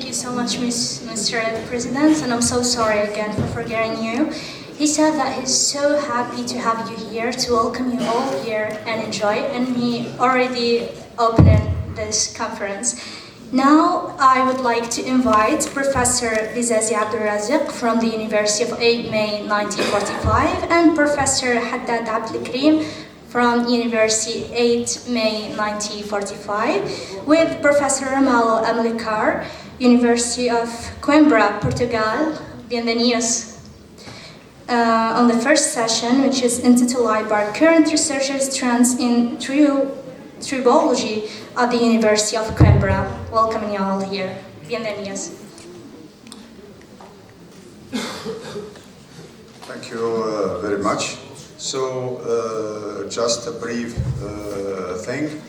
you so much, Mr. President, and I'm so sorry again for forgetting you. He said that he's so happy to have you here, to welcome you all here and enjoy, and he already opened this conference. Now, I would like to invite Professor Bizazi Abdulrazik from the University of 8 May 1945 and Professor Haddad Abdelkrim from University 8 May 1945 with Professor Ramalho Amilcar, University of Coimbra, Portugal. Bienvenidos. On the first session, which is entitled by Current Researchers Trends in Tribology at the University of Coimbra. Welcome you all here. Bienvenidos. Thank you very much. So, just a brief thing.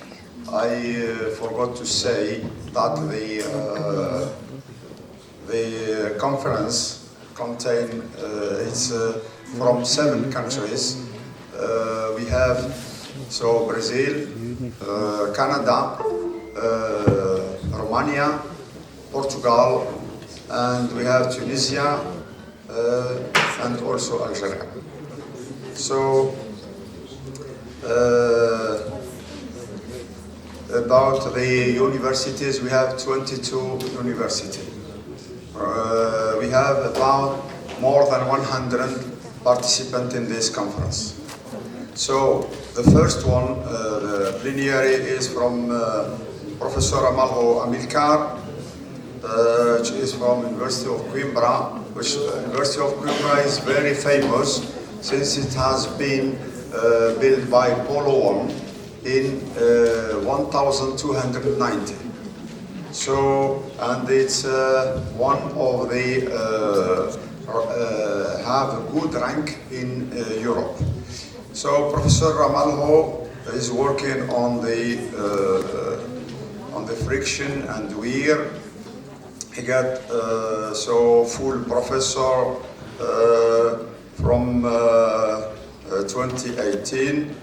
I forgot to say that the conference contains it's from 7 countries. We have Brazil, Canada, Romania, Portugal, and we have Tunisia and also Algeria. So, about the universities, we have 22 universities. We have about more than 100 participants in this conference. So, the first one, the plenary, is from Professor Ramalho Amilcar, which is from University of Coimbra, which University of Coimbra is very famous since it has been built by Polo I in 1290. So, and it's one of the have a good rank in Europe. So, Professor Ramalho is working on the friction and wear. He got full professor from 2018.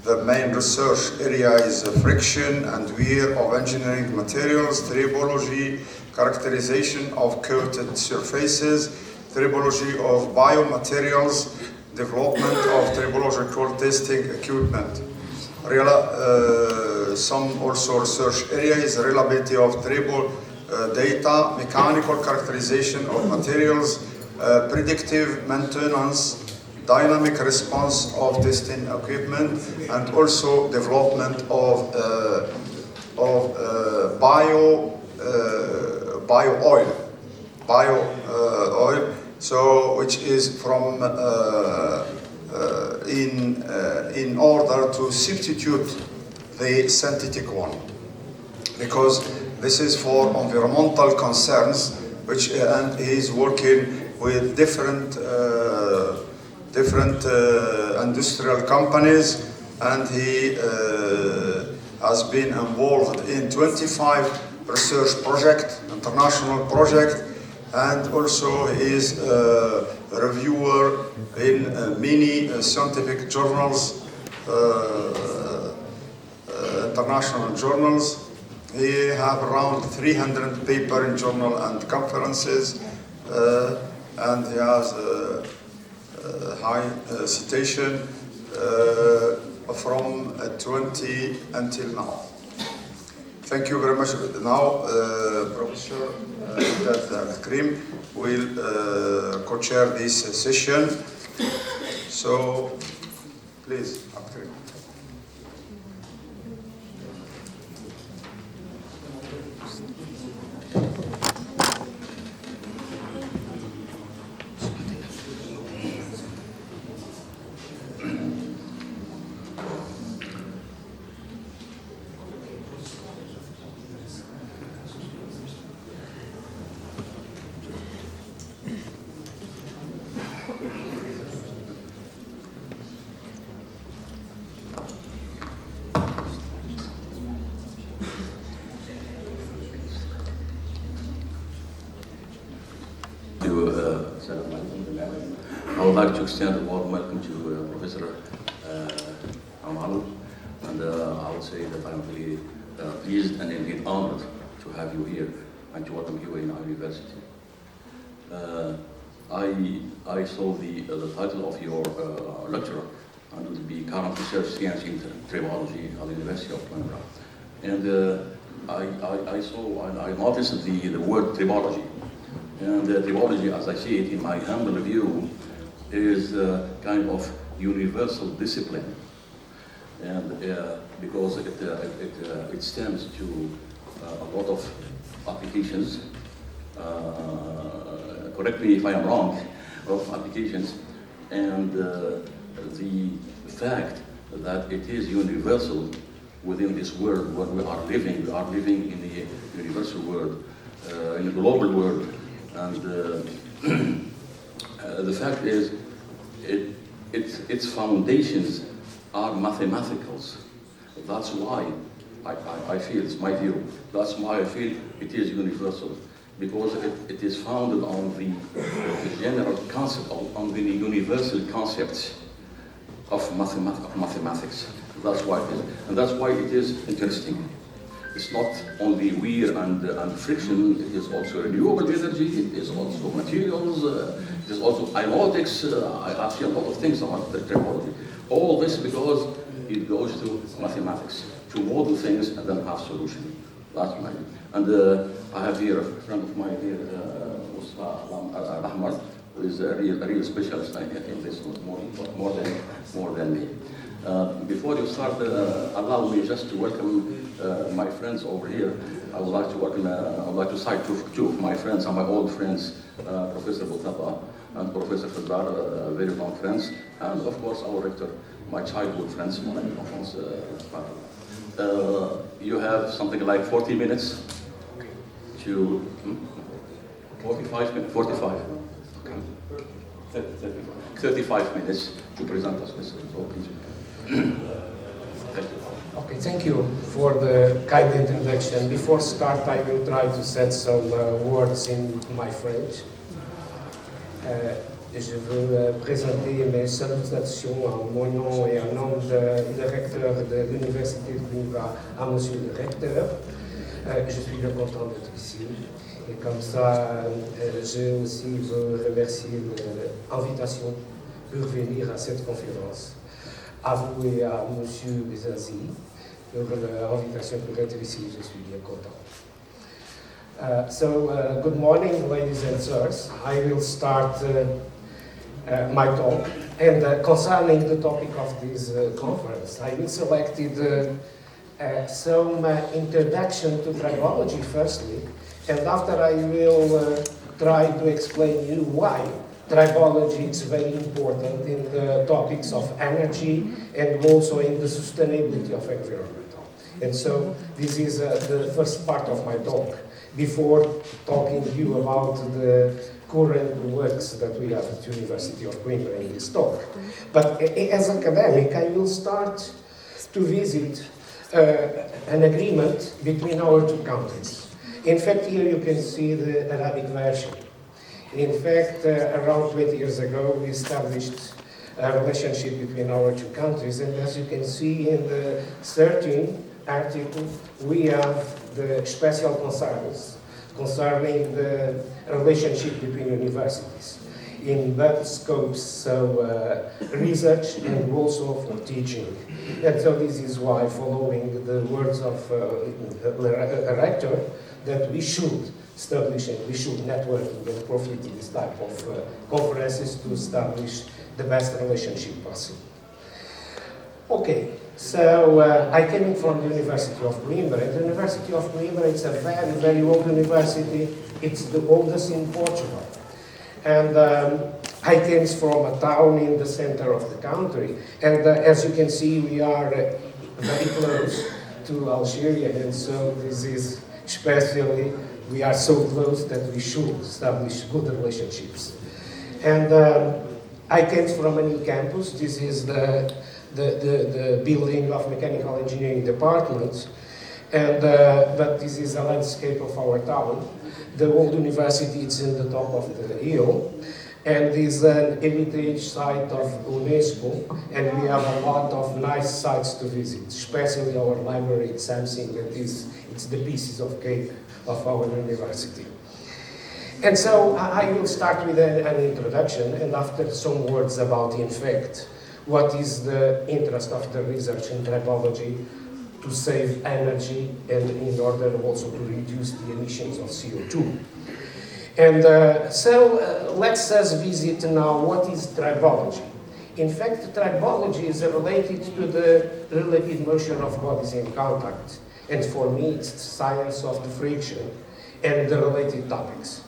The main research area is friction and wear of engineering materials, tribology, characterization of coated surfaces, tribology of biomaterials, development of tribological testing equipment. Some also research area is reliability of tribal data, mechanical characterization of materials, predictive maintenance, dynamic response of testing equipment, and also development of bio oil, so which is from in order to substitute the synthetic one, because this is for environmental concerns, which and he is working with different industrial companies, and he has been involved in 25 research projects, international projects, and also he is a reviewer in many scientific journals, international journals. He have around 300 papers in journal and conferences, and he has high citation from 20 until now. Thank you very much. Now, Professor Abdelkrim will co-chair this session. So, please, Abdelkrim. I would like to extend a warm welcome to Professor Ramalho, and I would say that I'm really pleased and indeed honored to have you here. and to welcome you in our university. I saw the title of your lecture, and it will be Current Research Science in Tribology at the University of Coimbra. And I noticed the word tribology. And tribology, as I see it in my humble view, is kind of universal discipline. And because it stems to a lot of applications, correct me if I am wrong, of applications, and the fact that it is universal within this world where we are living in a universal world, in a global world, and the fact is, its foundations are mathematicals. That's why I feel, it's my view, that's why I feel it is universal, because it is founded on the general concept, on the universal concepts of mathematics. That's why it is, and that's why it is interesting. It's not only wear and friction, it is also renewable energy, it is also materials, it is also ionotics. I see a lot of things about the tribology. All this because it goes to mathematics, to model things and then have solution. That's my view. And I have here a friend of mine here, Mustafa Ahmad, who is a real specialist in this, more than me. Before you start, allow me just to welcome my friends over here. I would like to cite two of my friends, and my old friends, Professor Boutaba and Professor Fedar, very long friends, and of course our rector, my childhood friends, you have something like 40 minutes to 45 minutes, 45. Okay. 35 minutes to present us, Mr. So please. Thank you. Okay, thank you for the kind introduction. Before start, I will try to set some words in my French. Je veux présenter mes salutations en mon nom et en nom du recteur de l'Université de Coimbra à Monsieur le recteur. Je suis le content d'être ici. Et comme ça, je aussi veux remercier l'invitation pour venir à cette conférence. À vous et à Monsieur Bezazi pour l'invitation pour être ici. Je suis bien content. Good morning, ladies and sirs. I will start my talk. And concerning the topic of this conference, I will selected some introduction to tribology firstly, and after I will try to explain you why tribology is very important in the topics of energy and also in the sustainability of environmental. And so this is the first part of my talk, before talking to you about the current works that we have at the University of Coimbra in this talk. But as an academic, I will start to visit an agreement between our two countries. In fact, here you can see the Arabic version. In fact, around 20 years ago, we established a relationship between our two countries, and as you can see in the 13th article, we have the special concerns concerning the relationship between universities in both scopes, so research and also for teaching. And so this is why, following the words of the rector, that we should establish and we should networking and profit in this type of conferences to establish the best relationship possible. Okay, so I came from the University of Coimbra, and the University of Coimbra, it's a very, very old university. It's the oldest in Portugal. And I came from a town in the center of the country, and as you can see, we are very close to Algeria, and so this is especially, we are so close that we should establish good relationships. And I came from a new campus. This is the building of mechanical engineering department, and but this is a landscape of our town. The old university is in the top of the hill, and is an heritage site of UNESCO, and we have a lot of nice sites to visit, especially our library. It's something that it's the pieces of cake of our university. And so I will start with an introduction, and after some words about, in fact, what is the interest of the research in tribology to save energy and in order also to reduce the emissions of CO2. And let's visit now what is tribology. In fact, tribology is related to the relative motion of bodies in contact. And for me, it's the science of the friction and the related topics.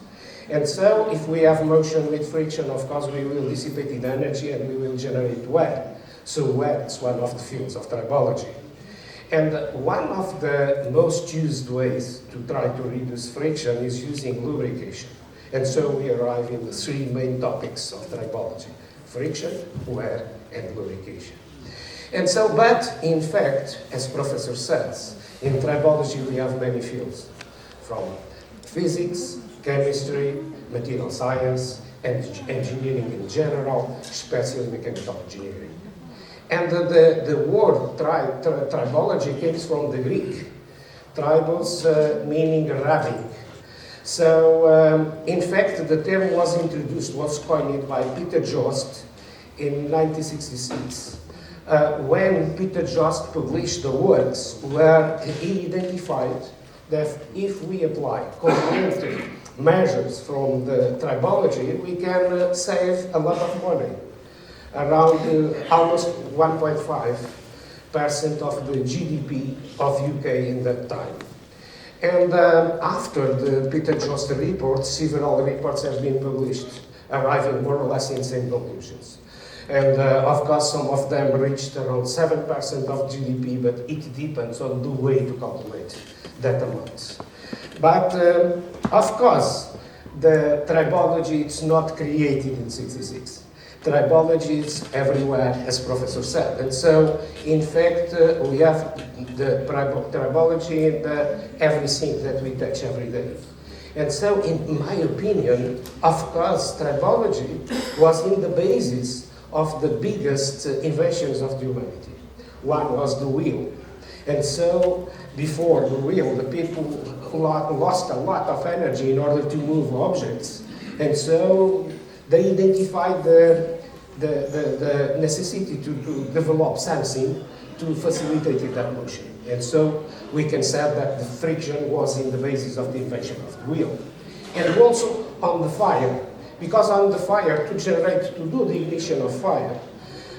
And so, if we have motion with friction, of course, we will dissipate the energy and we will generate wear. So wear is one of the fields of tribology. And one of the most used ways to try to reduce friction is using lubrication. And so we arrive in the three main topics of tribology: friction, wear, and lubrication. And so, but in fact, as Professor says, in tribology we have many fields, from physics, chemistry, material science, and engineering in general, especially mechanical engineering. And the word tribology comes from the Greek, tribos meaning rubbing. So, in fact, the term was coined by Peter Jost in 1966, when Peter Jost published the works where he identified that if we apply complementary measures from the tribology, we can save a lot of money. Around almost 1.5% of the GDP of UK in that time. And after the Peter Jost report, several reports have been published, arriving more or less in the same conclusions. And of course, some of them reached around 7% of GDP, but it depends on the way to calculate that amount. But of course, the tribology is not created in 66. Tribology is everywhere, as Professor said. And so, in fact, we have the tribology in everything that we touch every day. And so, in my opinion, of course, tribology was in the basis of the biggest inventions of humanity. One was the wheel. And so, before the wheel, the people lost a lot of energy in order to move objects. And so, they identified the necessity to develop something to facilitate that motion. And so we can say that the friction was in the basis of the invention of the wheel. And also on the fire, because on the fire, to do the ignition of fire,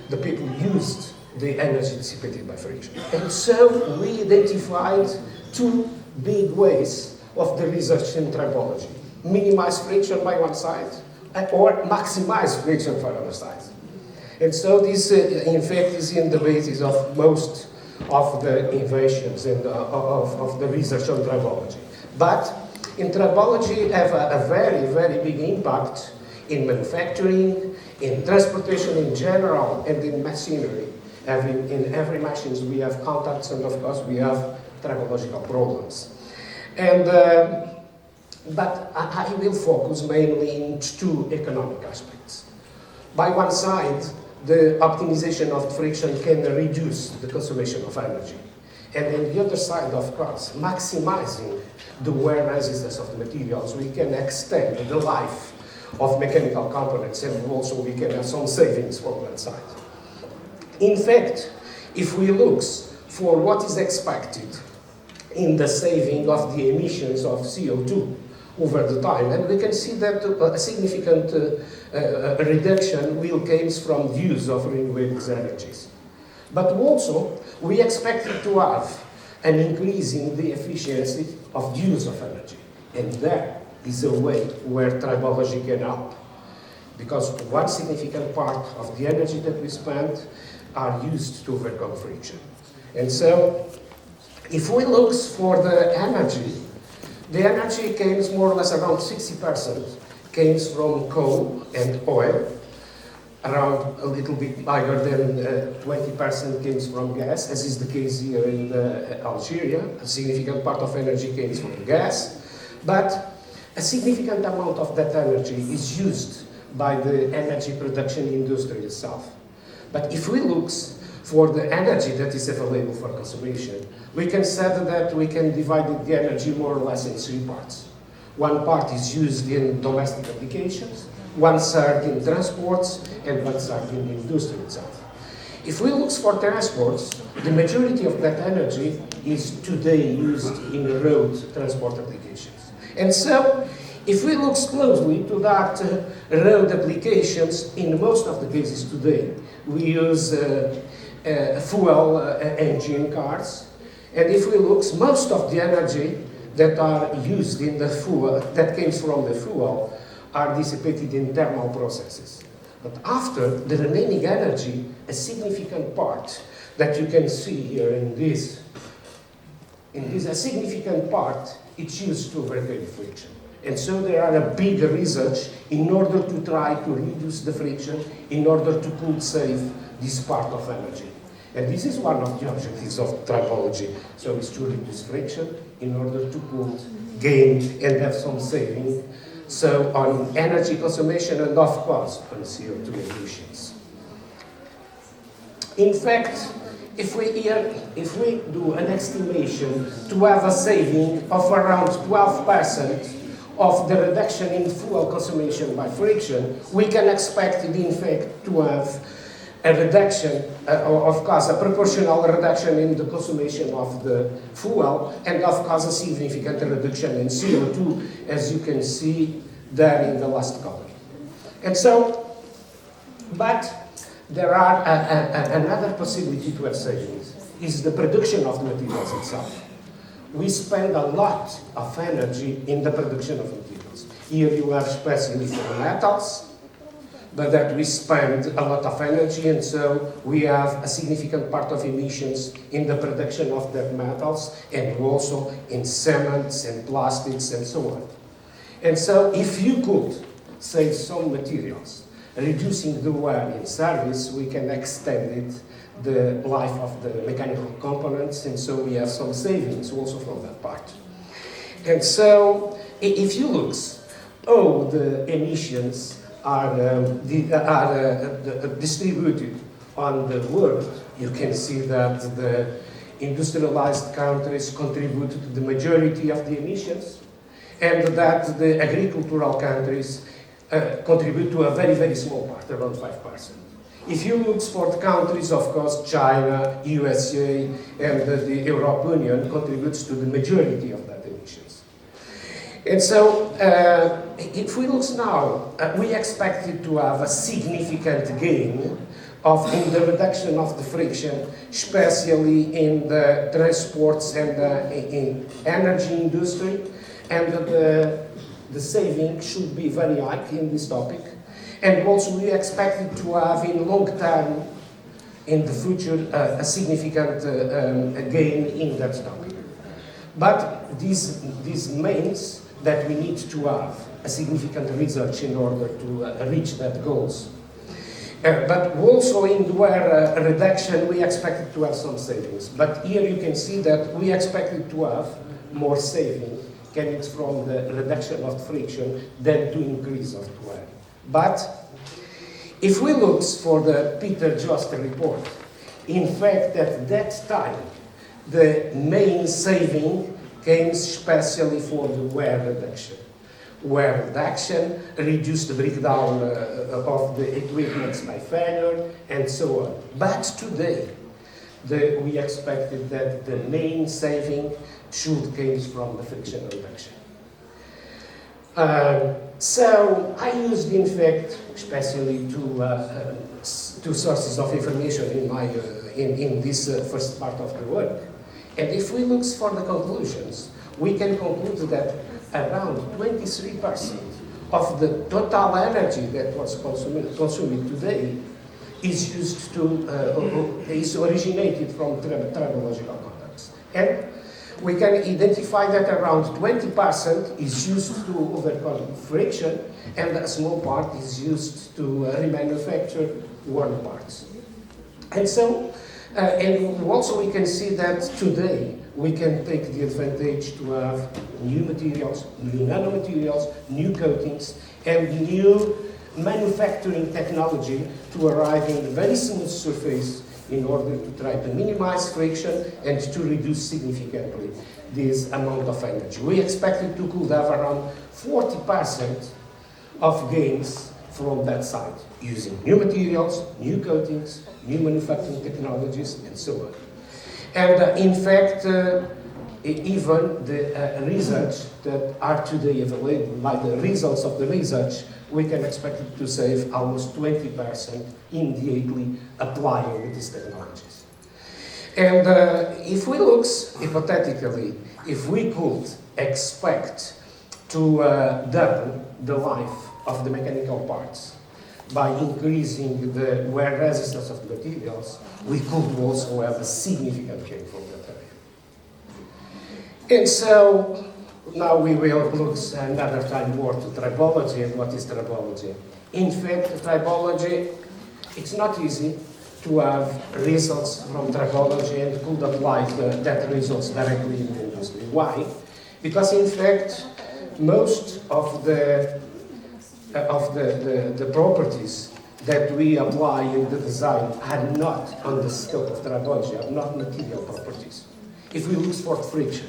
the people used the energy dissipated by friction. And so we identified two big ways of the research in tribology: minimize friction by one side, or maximize friction for other side. And so this, in fact, is in the basis of most of the inventions and of the research on tribology. But in tribology have a very, very big impact in manufacturing, in transportation in general, and in machinery. In every machines we have contacts, and of course we have tribological problems. And but I will focus mainly in two economic aspects. By one side, the optimization of friction can reduce the consumption of energy. And on the other side, of course, maximizing the wear resistance of the materials, we can extend the life of mechanical components, and also we can have some savings from that side. In fact, if we look for what is expected in the saving of the emissions of CO2 over the time, and we can see that a significant reduction will come from the use of renewable energies. But also, we expect to have an increase in the efficiency of the use of energy. And that is a way where tribology can help. Because one significant part of the energy that we spend are used to overcome friction. And so, if we look for the energy comes more or less around 60% comes from coal and oil. Around a little bit higher than 20% comes from gas, as is the case here in Algeria. A significant part of energy comes from gas, but a significant amount of that energy is used by the energy production industry itself. But if we look for the energy that is available for consumption, we can say that we can divide the energy more or less in three parts. One part is used in domestic applications, one third in transports, and one third in the industry itself. If we look for transports, the majority of that energy is today used in road transport applications. And so, if we look closely to that road applications, in most of the cases today, we use fuel engine cars. And if we look, most of the energy that are used in the fuel, that comes from the fuel, are dissipated in thermal processes. But after, the remaining energy, a significant part that you can see here in this, a significant part, it's used to overcome friction. And so there are a big research in order to try to reduce the friction, in order to could save this part of energy. And this is one of the objectives of tribology. So it's to reduce friction in order to could gain and have some saving. So on energy consumption and of course on CO2 emissions. In fact, if we do an estimation to have a saving of around 12% of the reduction in fuel consumption by friction, we can expect in fact to have a reduction, of course, a proportional reduction in the consumption of the fuel, and of course a significant reduction in CO2, as you can see there in the last column. And so, but there are another possibility to have savings, is the production of the materials itself. We spend a lot of energy in the production of materials. Here you have especially for metals, but that we spend a lot of energy, and so we have a significant part of emissions in the production of the metals, and also in cements and plastics and so on. And so if you could save some materials, reducing the wear in service, we can extend it, the life of the mechanical components, and so we have some savings also from that part. And so if you look, the emissions are distributed on the world, you can see that the industrialized countries contribute to the majority of the emissions, and that the agricultural countries contribute to a very, very small part, around 5%. If you look for the countries, of course, China, USA, and the European Union contributes to the majority of that emissions. And so, if we look now, we expected to have a significant gain in the reduction of the friction, especially in the transports and in energy industry, and the saving should be very high in this topic. And also we expected to have in long term, in the future, a significant gain in that topic. But this means that we need to have a significant research in order to reach that goals. But also in the wear reduction, we expected to have some savings. But here you can see that we expected to have more saving coming from the reduction of friction than to increase of wear. But if we look for the Peter Jost report, in fact at that time the main saving came especially for the wear reduction. Wear reduction reduced the breakdown of the equipment by failure and so on. But today we expected that the main saving should come from the friction reduction. So I used, in fact, especially two sources of information in this first part of the work. And if we look for the conclusions, we can conclude that around 23% of the total energy that was consumed today is used is originated from tribological contacts. And we can identify that around 20% is used to overcome friction, and a small part is used to remanufacture worn parts. And so, and also we can see that today we can take the advantage to have new materials, new nanomaterials, new coatings, and new manufacturing technology to arrive in a very smooth surface in order to try to minimize friction and to reduce significantly this amount of energy. We expected to could have around 40% of gains from that side, using new materials, new coatings, new manufacturing technologies, and so on. And in fact, even the research that are today available, by the results of the research, we can expect it to save almost 20% immediately applying these technologies. And if we look hypothetically, if we could expect to double the life of the mechanical parts by increasing the wear resistance of the materials, we could also have a significant gain from that area. And so now we will look another time more to tribology and what is tribology. In fact, tribology, it's not easy to have results from tribology and could apply that results directly in the industry. Why? Because in fact, most of the properties that we apply in the design are not on the scope of tribology, are not material properties. If we look for friction,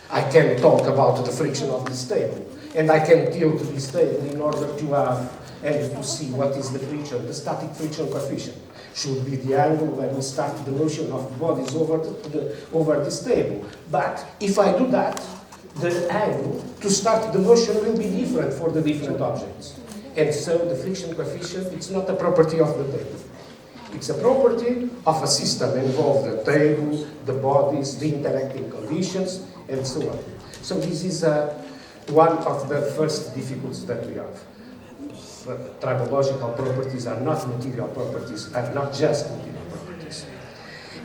I can talk about the friction of this table, and I can tilt this table in order to have and to see what is the friction, the static friction coefficient. Should be the angle when we start the motion of bodies over this table. But if I do that, the angle to start the motion will be different for the different objects. And so the friction coefficient, it's not a property of the table. It's a property of a system involved the table, the bodies, the interacting conditions, and so on. So this is one of the first difficulties that we have. Tribological properties are not material properties, are not just material properties.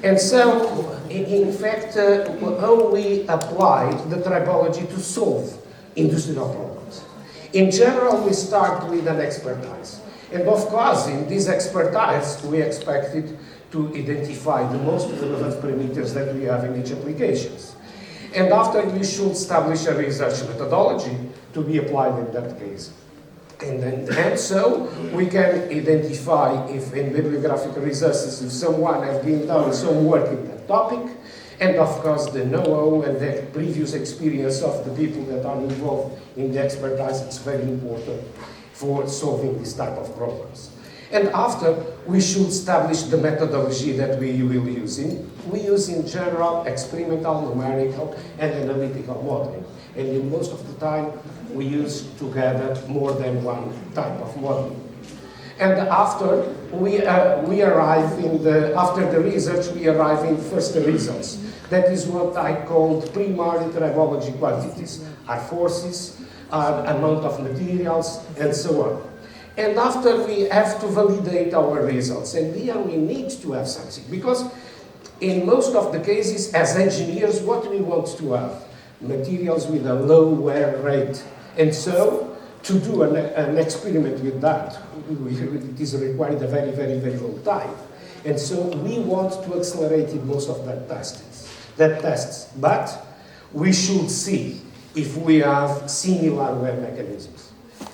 And so, in fact, how we apply the tribology to solve industrial problems. In general, we start with an expertise. And of course, in this expertise, we expected to identify the most relevant parameters that we have in each applications. And after, we should establish a research methodology to be applied in that case. And so we can identify if in bibliographic resources, if someone has been done some work in that topic, and of course the know-how and the previous experience of the people that are involved in the expertise, it's very important for solving this type of problems. And after, we should establish the methodology that we will use. We use in general experimental, numerical, and analytical modeling. And in most of the time, we use together more than one type of modeling. And after after the research, we arrive in first results. That is what I called primary tribology quantities, are forces, are amount of materials, and so on. And after, we have to validate our results. And here we need to have something, because in most of the cases, as engineers, what we want to have? Materials with a low wear rate. And so, to do an experiment with that, it is required a very, very, very long time. And so, we want to accelerate in most of that tests. But we should see if we have similar wear mechanisms.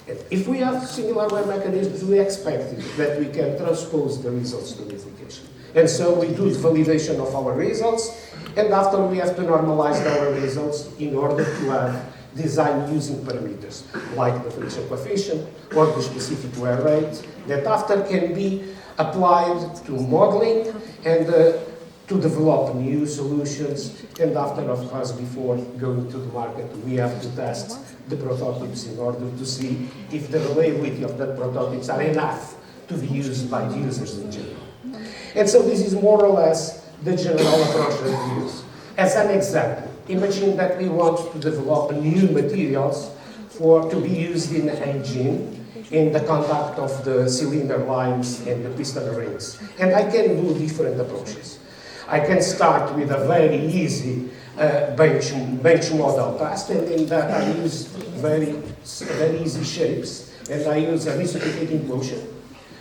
And if we have similar wear mechanisms, we expect that we can transpose the results to the application. And so we do the validation of our results, and after we have to normalize our results in order to have design using parameters, like the friction coefficient or the specific wear rate, that after can be applied to modeling and to develop new solutions. And after, of course, before going to the market, we have to test the prototypes in order to see if the reliability of that prototypes are enough to be used by the users in general. And so this is more or less the general approach that we use. As an example, imagine that we want to develop new materials to be used in an engine in the contact of the cylinder lines and the piston rings. And I can do different approaches. I can start with a very easy bench model test, and in that I use very easy shapes, and I use a reciprocating motion.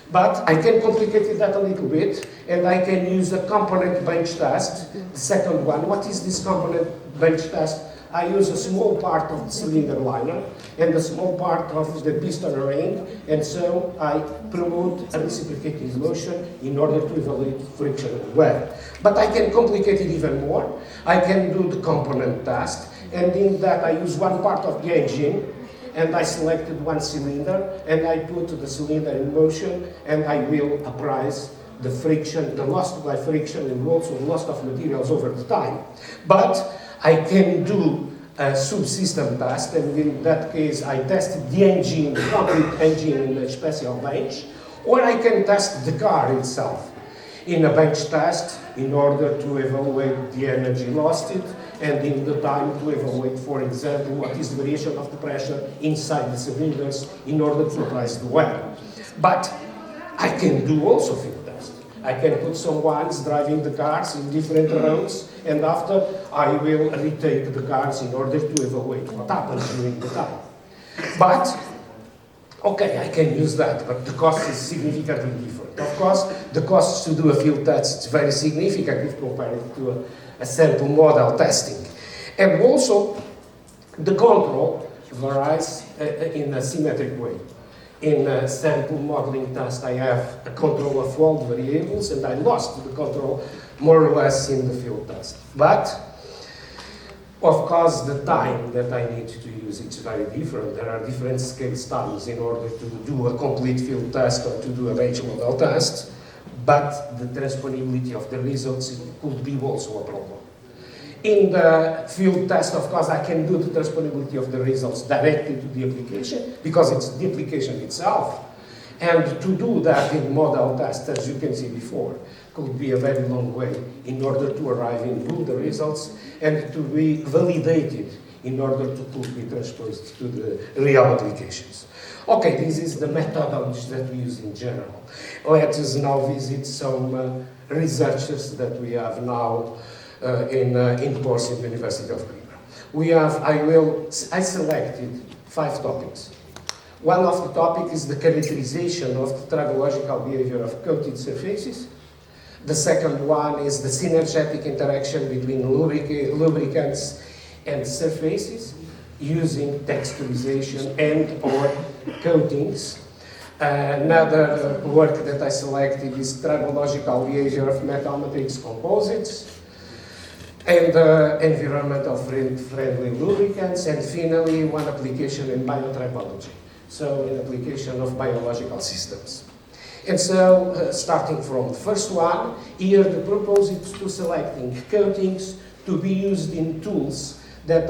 But I can complicate that a little bit, and I can use a component bench test. The second one, what is this component bench test? I use a small part of the cylinder liner and a small part of the piston ring, and so I promote a reciprocating motion in order to evaluate friction well. But I can complicate it even more. I can do the component test, and in that I use one part of the engine, and I selected one cylinder, and I put the cylinder in motion, and I will apprise the friction, the loss by friction, and also the loss of materials over the time. But I can do a subsystem test, and in that case I test the engine, the complete engine in a special bench, or I can test the car itself in a bench test in order to evaluate the energy lost and in the time to evaluate, for example, what is the variation of the pressure inside the cylinders in order to apply the wear. But I can do also field test. I can put someone driving the cars in different roads, and after I will retake the cars in order to evaluate what happens during the time. But okay, I can use that, but the cost is significantly different. Of course, the cost to do a field test is very significant if compared to a sample model testing. And also, the control varies in a symmetric way. In a sample modeling test, I have a control of all the variables, and I lost the control more or less in the field test. But of course, the time that I need to use is very different. There are different scale times in order to do a complete field test or to do a bench model test, but the transponsibility of the results could be also a problem. In the field test, of course, I can do the transponsibility of the results directly to the application, because it's the application itself. And to do that in model test, as you can see before, could be a very long way in order to arrive in both the results and to be validated in order to be transposed to the real applications. Okay, this is the methodology that we use in general. Let us now visit some researchers that we have now in course in the University of Coimbra. I selected 5 topics. One of the topics is the characterization of the tribological behavior of coated surfaces. The second one is the synergetic interaction between lubricants and surfaces using texturization and or coatings. Another work that I selected is tribological behavior of metal matrix composites and environmental friendly lubricants, and finally one application in biotribology, so an application of biological systems. And so, starting from the first one, here the proposal is to selecting coatings to be used in tools that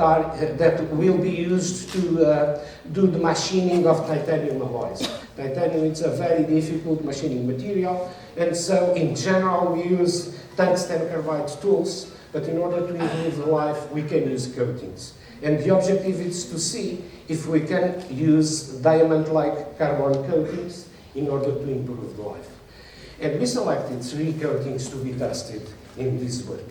will be used to do the machining of titanium alloys. Titanium is a very difficult machining material, and so in general we use tungsten carbide tools, but in order to improve the life we can use coatings. And the objective is to see if we can use diamond-like carbon coatings in order to improve the life. And we selected 3 coatings to be tested in this work.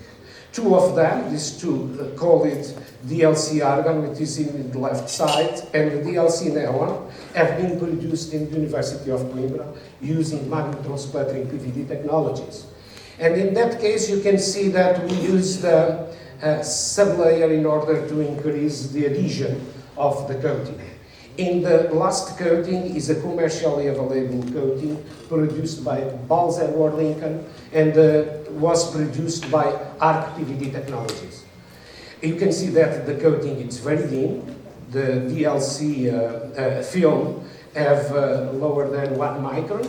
2 of them, these 2, call it DLC argon, which is in the left side, and the DLC neon, have been produced in the University of Coimbra using magnetron sputtering PVD technologies. And in that case, you can see that we used a sublayer in order to increase the adhesion of the coating. In the last coating is a commercially available coating produced by Balzer Lincoln and was produced by ARC PVD Technologies. You can see that the coating is very thin. The DLC film have lower than 1 micron,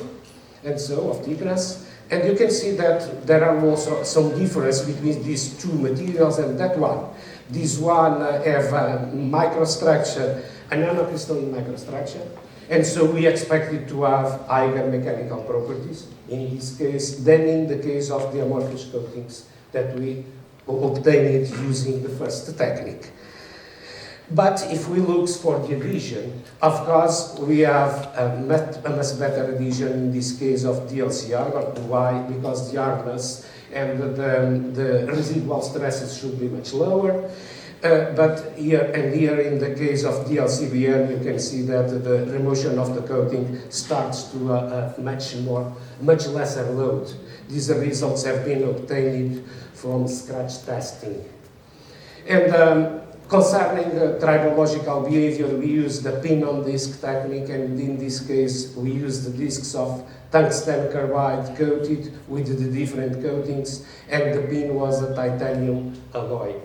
and so of thickness. And you can see that there are also some difference between these 2 materials and that one. This one have a microstructure, a nanocrystalline microstructure, and so we expect it to have higher mechanical properties in this case than in the case of the amorphous coatings that we obtained using the first technique. But if we look for the adhesion, of course, we have a much better adhesion in this case of DLC argon. Why? Because the hardness and the residual stresses should be much lower. But here in the case of DLCBN, you can see that the remotion of the coating starts to a much lesser load. These results have been obtained from scratch testing. And Concerning tribological behavior, we use the pin-on-disc technique, and in this case, we use the discs of tungsten carbide coated with the different coatings, and the pin was a titanium alloy.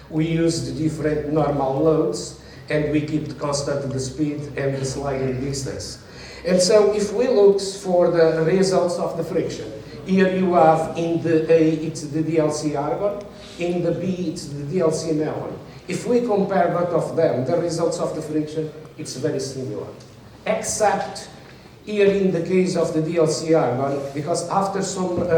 We used different normal loads, and we kept constant the speed and the sliding distance. And so if we look for the results of the friction, here you have in the A, it's the DLC argon, in the B, it's the DLC nylon. If we compare both of them, the results of the friction, it's very similar. Except here in the case of the DLC argon, because after some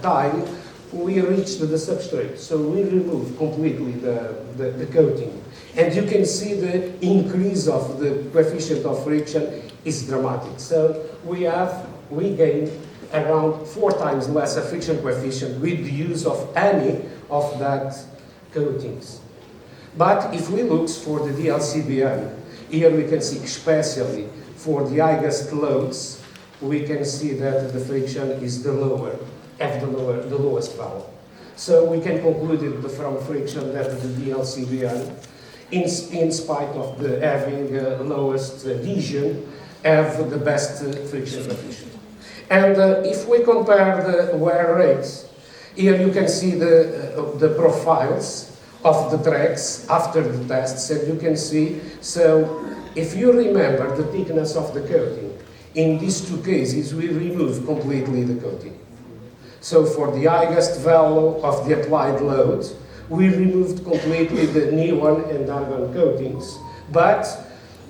time, we reached the substrate, so we remove completely the coating. And you can see the increase of the coefficient of friction is dramatic. So we gain around 4 times less a friction coefficient with the use of any of that coatings. But if we look for the DLCBN, here we can see especially for the highest loads, we can see that the friction is the lowest value. So we can conclude from friction that the DLCBN, in spite of the having lowest lesion, have the best friction coefficient. And if we compare the wear rates, here you can see the profiles of the tracks after the tests, and you can see, so if you remember the thickness of the coating, in these 2 cases we remove completely the coating. So for the highest value of the applied load, we removed completely the nylon and argon coatings, but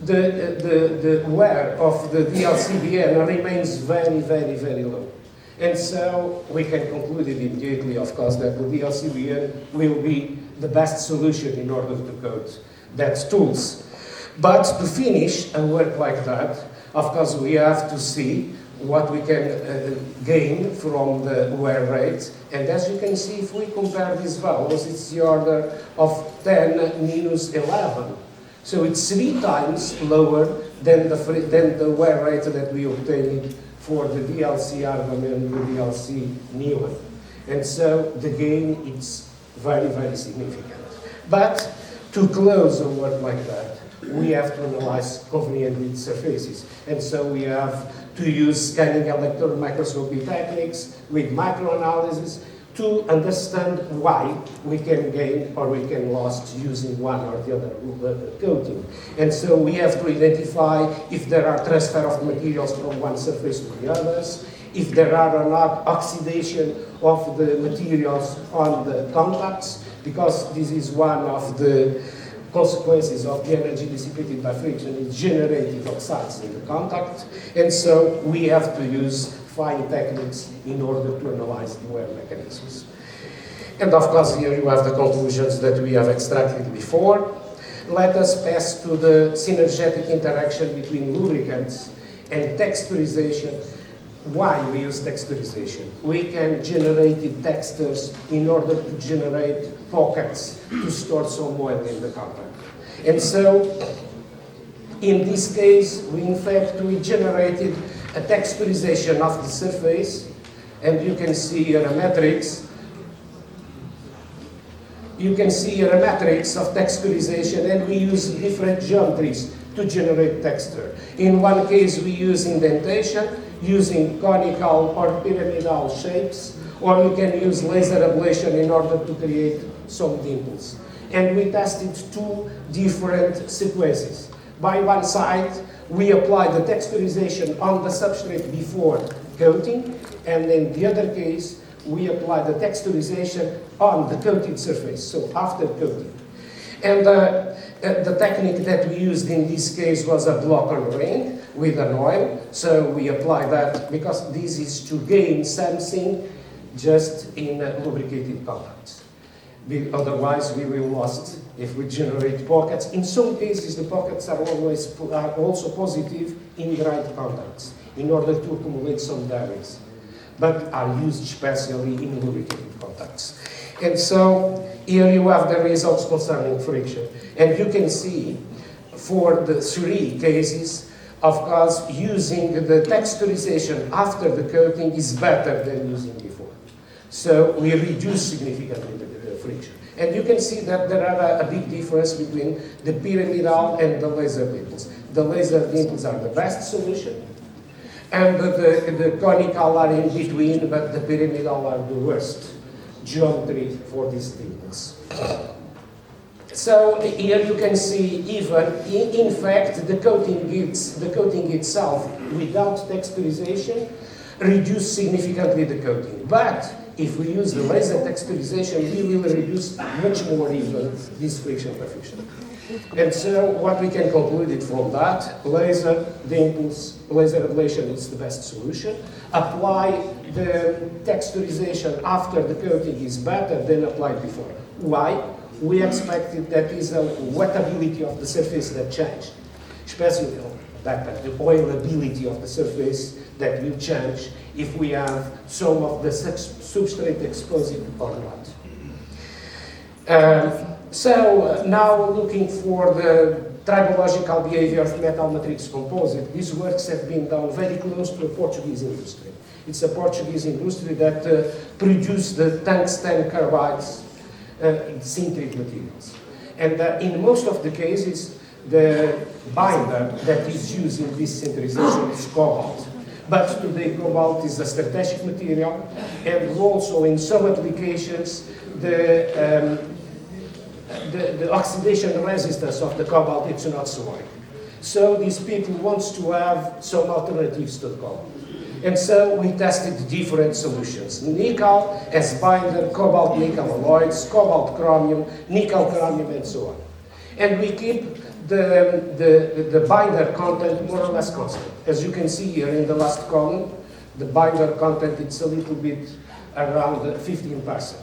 the wear of the DLCBN remains very, very, very low. And so we can conclude immediately, of course, that the DLCBN will be the best solution in order to coat that tools. But to finish a work like that, of course, we have to see what we can gain from the wear rate. And as you can see, if we compare these values, it's the order of 10 minus 11. So it's 3 times lower than the wear rate that we obtained for the DLC argon and the DLC nylon. And so the gain is very, very significant. But to close a work like that, we have to analyze conveniently the surfaces. And so we have to use scanning electron microscopy techniques with microanalysis to understand why we can gain or we can lose using one or the other coating. And so we have to identify if there are transfer of materials from one surface to the others, if there are or not oxidation of the materials on the contacts, because this is one of the consequences of the energy dissipated by friction is generated oxides in the contact. And so we have to use fine techniques in order to analyze the wear mechanisms. And of course, here you have the conclusions that we have extracted before. Let us pass to the synergetic interaction between lubricants and texturization. Why we use texturization? We can generate textures in order to generate pockets to store some oil in the contact. And so, in this case, we generated a texturization of the surface, and you can see here a matrix. You can see here a matrix of texturization, and we use different geometries to generate texture. In one case, we use indentation, using conical or pyramidal shapes, or you can use laser ablation in order to create some dimples. And we tested 2 different sequences. By one side, we apply the texturization on the substrate before coating, and in the other case, we apply the texturization on the coated surface, so after coating. And the technique that we used in this case was a block-on-ring with an oil, so we apply that because this is to gain something just in lubricated contacts. Otherwise, we will lose if we generate pockets. In some cases, the pockets are also positive in dried contacts in order to accumulate some damage, but are used especially in lubricated contacts. And so here you have the results concerning friction. And you can see for the 3 cases, of course, using the texturization after the coating is better than using before. So we reduce significantly the friction. And you can see that there are a big difference between the pyramidal and the laser dimples. The laser dimples are the best solution, and the conical are in between, but the pyramidal are the worst geometry for these dimples. So here you can see even, in fact, the coating itself without texturization reduce significantly the coating. But if we use the laser texturization, we will reduce much more even this friction coefficient. And so what we can conclude it from that, laser dimples, laser ablation is the best solution. Apply the texturization after the coating is better than applied before. Why? We expected that is the wettability of the surface that changed, especially that the oilability of the surface that will change if we have some of the substrate exposed or not. So now looking for the tribological behavior of metal matrix composite, these works have been done very close to a Portuguese industry. It's a Portuguese industry that produced the tungsten carbides sintered materials. And in most of the cases, the binder that is used in this sinterization is cobalt. But today cobalt is a strategic material, and also in some applications, the oxidation resistance of the cobalt is not so high. So these people want to have some alternatives to the cobalt. And so we tested different solutions. Nickel as binder, cobalt nickel alloys, cobalt chromium, nickel chromium, and so on. And we keep the binder content more or less constant. As you can see here in the last column, the binder content is a little bit around 15%,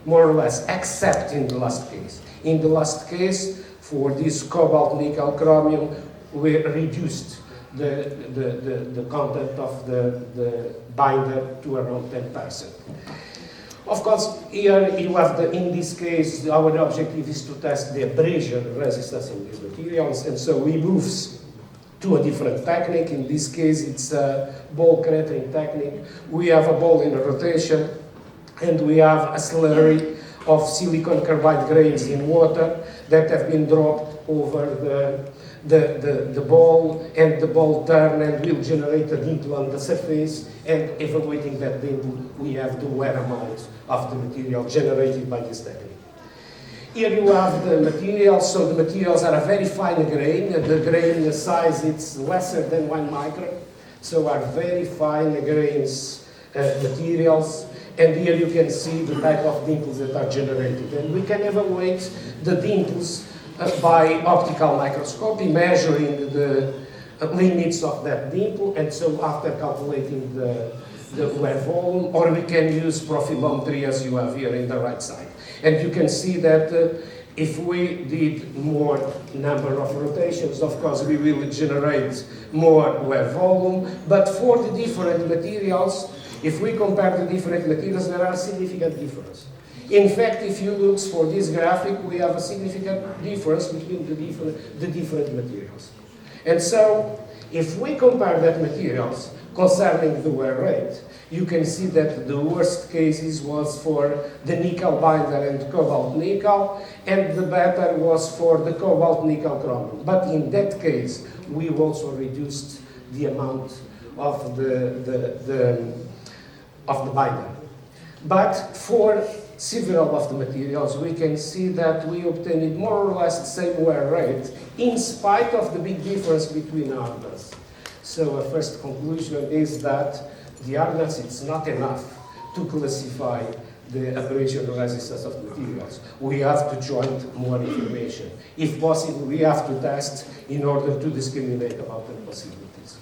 more or less, except in the last case. In the last case, for this cobalt nickel chromium, we reduced the content of the binder to around 10%. Of course, here you have in this case, our objective is to test the abrasion resistance in these materials, and so we move to a different technique. In this case, it's a ball cratering technique. We have a ball in rotation, and we have a slurry of silicon carbide grains in water that have been dropped over the ball, and the ball turn and will generate a dimple on the surface, and evaluating that dimple, we have the wear amount of the material generated by this technique. Here you have the materials, so the materials are a very fine grain, the grain size is lesser than 1 micron, so are very fine grains materials, and here you can see the type of dimples that are generated, and we can evaluate the dimples by optical microscopy, measuring the limits of that dimple, and so after calculating the wear volume, or we can use profilometry as you have here in the right side. And you can see that if we did more number of rotations, of course we will generate more wear volume, but for the different materials, if we compare the different materials, there are significant differences. In fact, if you look for this graphic, we have a significant difference between the different materials. And so, if we compare that materials concerning the wear rate, you can see that the worst cases was for the nickel binder and cobalt nickel, and the better was for the cobalt nickel chromium. But in that case, we also reduced the amount of the binder. But for several of the materials, we can see that we obtained more or less the same wear rate in spite of the big difference between hardness. So a first conclusion is that the hardness is not enough to classify the abrasion resistance of materials. We have to join more information. If possible, we have to test in order to discriminate about the possibilities.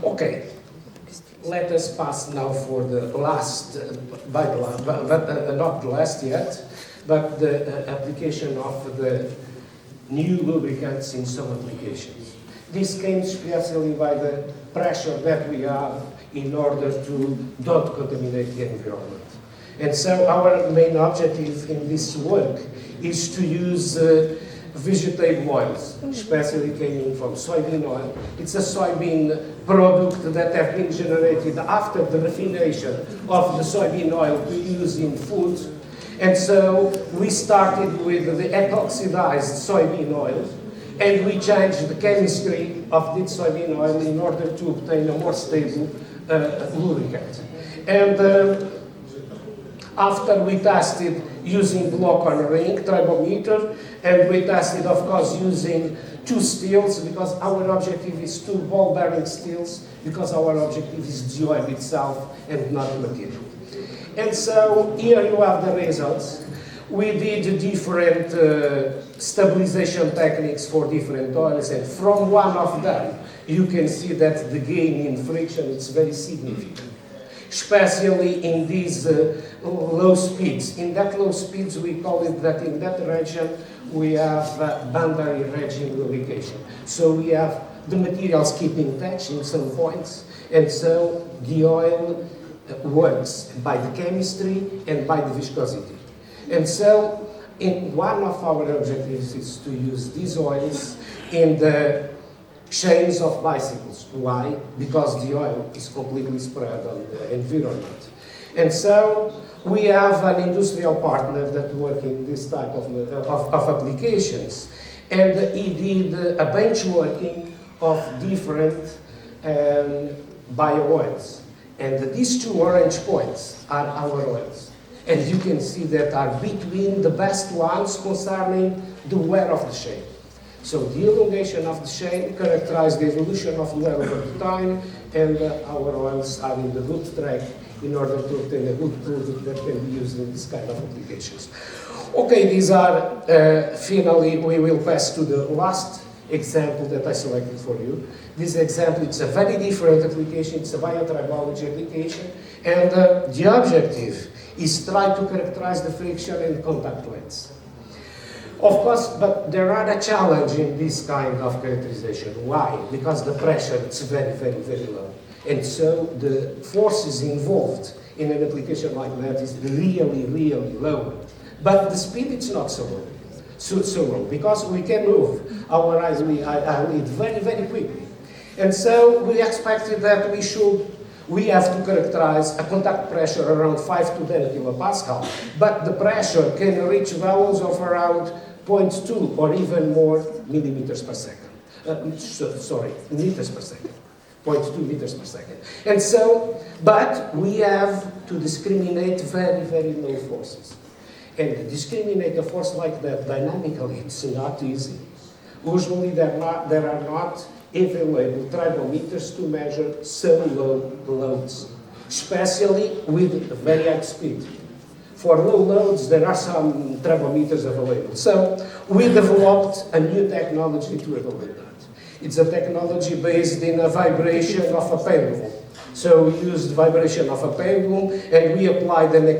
Okay. Let us pass now for the last, but not the last yet, but the application of the new lubricants in some applications. This came especially by the pressure that we have in order to not contaminate the environment. And so our main objective in this work is to use vegetable oils, especially coming from soybean oil. It's a soybean product that has been generated after the raffination of the soybean oil to use in food. And so we started with the epoxidized soybean oil, and we changed the chemistry of this soybean oil in order to obtain a more stable lubricant. And after we tested using block on ring tribometer, and we tested, of course, using two steels, because our objective is two ball bearing steels, because our objective is the oil itself and not the material. And so here you have the results. We did different stabilization techniques for different oils, and from one of them you can see that the gain in friction is very significant, especially in these low speeds. In that low speeds, we call it that in that region we have boundary region lubrication. So we have the materials keeping touch in some points, and so the oil works by the chemistry and by the viscosity. And so in one of our objectives is to use these oils in the chains of bicycles. Why? Because the oil is completely spread on the environment. And so we have an industrial partner that works in this type of applications. And he did a benchmarking of different bio-oils. And these two orange points are our oils. And you can see that are between the best ones concerning the wear of the chain. So the elongation of the chain characterizes the evolution of the wear over the time, and our oils are in the good track in order to obtain a good product that can be used in this kind of applications. Okay, these are, finally, we will pass to the last example that I selected for you. This example, it's a very different application, it's a biotribology application, and the objective is try to characterize the friction and contact lengths. Of course, but there are a challenge in this kind of characterization. Why? Because the pressure is very, very, very low. And so the forces involved in an application like that is really, really low. But the speed is not so low. So low, because we can move our eyelid very, very quickly. And so we expected that we have to characterize a contact pressure around 5 to 10 kilopascal, but the pressure can reach values of around 0.2 or even more millimeters per second. Meters per second. 0.2 meters per second. And so, but we have to discriminate very, very low forces. And discriminate a force like that dynamically, it's not easy. Usually there are not available tribometers to measure so low loads, especially with very high speed. For low loads, there are some tribometers available. So we developed a new technology to evaluate that. It's a technology based in a vibration of a pendulum. So we used vibration of a pendulum, and we applied the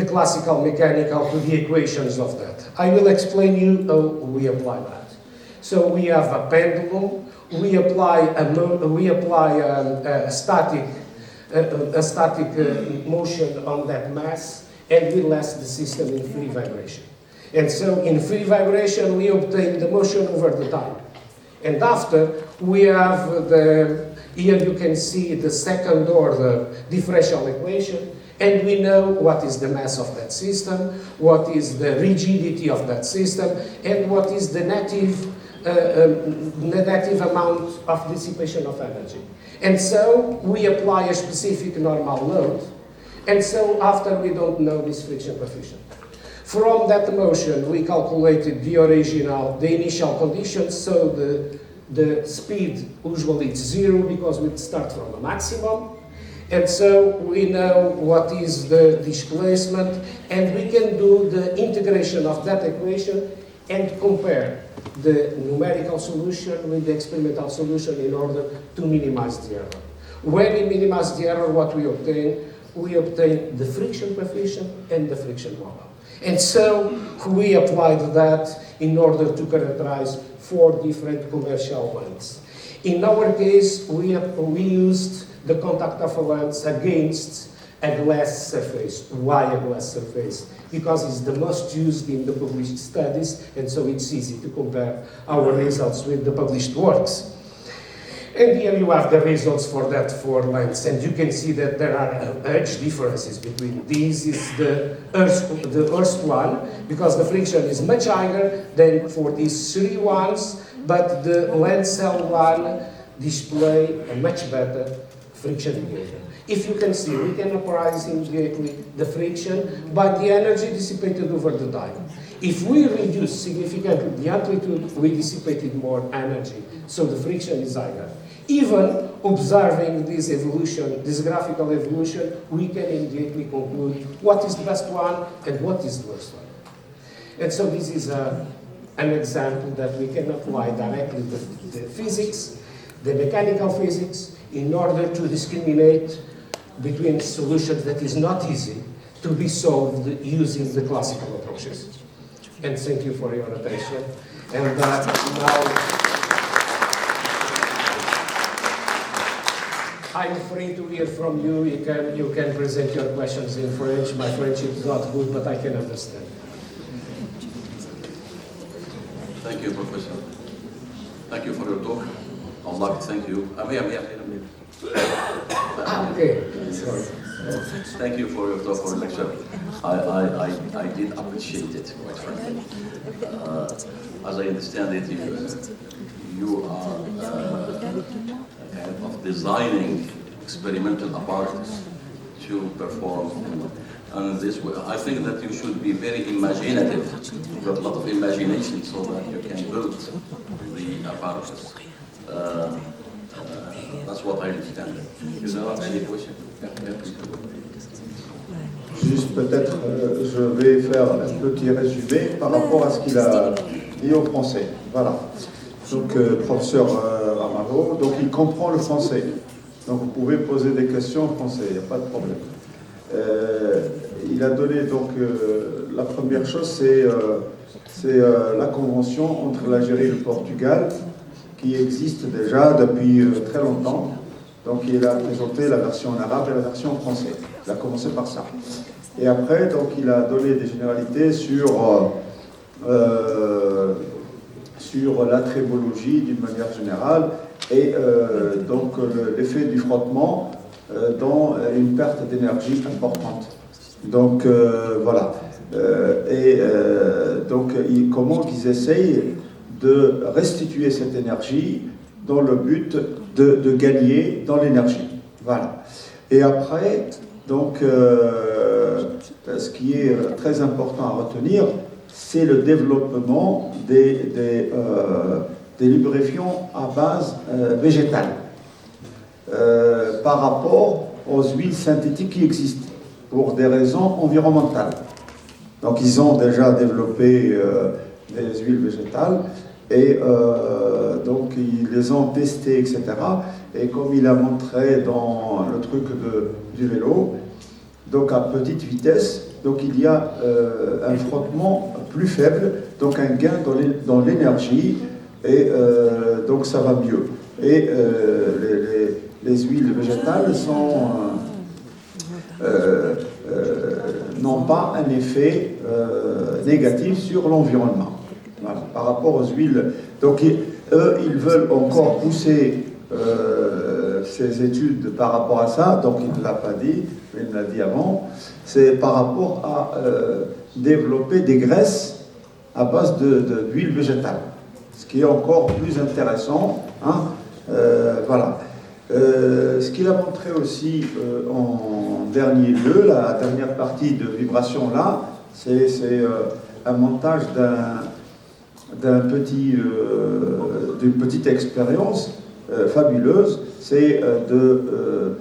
classical mechanical to the equations of that. I will explain you how we apply that. So we have a pendulum, we apply a static motion on that mass, and we let the system in free vibration. And so in free vibration, we obtain the motion over the time. And after, we have here you can see the second order differential equation, and we know what is the mass of that system, what is the rigidity of that system, and what is the negative amount of dissipation of energy. And so we apply a specific normal load, and so after we don't know this friction coefficient. From that motion, we calculated the initial conditions, so the speed usually it's 0 because we start from a maximum. And so we know what is the displacement, and we can do the integration of that equation and compare the numerical solution with the experimental solution in order to minimize the error. When we minimize the error, what we obtain? We obtain the friction coefficient and the friction moment. And so we applied that in order to characterize 4 different commercial lengths. In our case, we used the contact of a lens against a glass surface. Why a glass surface? Because it's the most used in the published studies, and so it's easy to compare our results with the published works. And here you have the results for that four lengths, and you can see that there are huge differences between these. Is the Earth one, because the friction is much higher than for these three ones, but the land cell one display a much better friction behavior. If you can see, we can apprise immediately the friction by the energy dissipated over the time. If we reduce significantly the amplitude, we dissipated more energy, so the friction is higher. Even observing this evolution, this graphical evolution, we can immediately conclude what is the best one and what is the worst one. And so this is an example that we can apply directly the physics, the mechanical physics, in order to discriminate between solutions that is not easy to be solved using the classical approaches. And thank you for your attention. And now I'm free to hear from you. You can present your questions in French. My French is not good, but I can understand. Thank you, Professor. Thank you for your talk. I'd like to thank you. Okay, sorry. Thank you for your talk, for your lecture. I did appreciate it, quite frankly. As I understand it, you are kind of designing experimental apparatus to perform. And this way, I think that you should be very imaginative, with a lot of imagination, so that you can build the apparatus. That's what I understand. Is there any question? Juste peut-être, je vais faire un petit résumé par rapport à ce qu'il a dit au français. Voilà. Donc, professeur Amaro, donc il comprend le français. Donc, vous pouvez poser des questions en français, il n'y a pas de problème. Il a donné donc la première chose, c'est la convention entre l'Algérie et le Portugal qui existe déjà depuis très longtemps. Donc il a présenté la version en arabe et la version en français. Il a commencé par ça. Et après, donc il a donné des généralités sur la trébologie d'une manière générale et donc l'effet du frottement dans une perte d'énergie importante. Donc voilà. Donc comment ils essayent de restituer cette énergie dans le but de gagner dans l'énergie. Voilà. Et après, donc, ce qui est très important à retenir, c'est le développement des lubrifiants à base végétale par rapport aux huiles synthétiques qui existent pour des raisons environnementales. Donc, ils ont déjà développé des huiles végétales. Et donc, ils les ont testés, etc. Et comme il a montré dans le truc du vélo, donc à petite vitesse, donc il y a un frottement plus faible, donc un gain dans l'énergie, et donc ça va mieux. Et les huiles végétales n'ont pas un effet négatif sur l'environnement. Voilà, par rapport aux huiles. Donc, eux, ils veulent encore pousser ces études par rapport à ça. Donc, il ne l'a pas dit, mais il l'a dit avant. C'est par rapport à développer des graisses à base d'huile végétale. Ce qui est encore plus intéressant. Hein, voilà. Ce qu'il a montré aussi en dernier lieu, la dernière partie de vibration là, c'est un montage d'une petite expérience fabuleuse, c'est de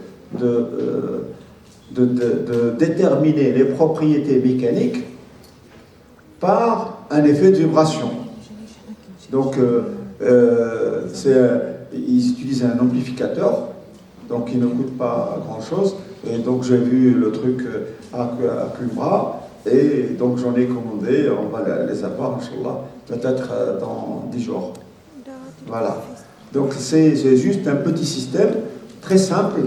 déterminer les propriétés mécaniques par un effet de vibration. Donc, ils utilisent un amplificateur, donc il ne coûte pas grand-chose, et donc j'ai vu le truc à Cumra, et donc j'en ai commandé, on va les avoir, Inch'Allah, peut-être dans 10 jours. Voilà. Donc c'est juste un petit système très simple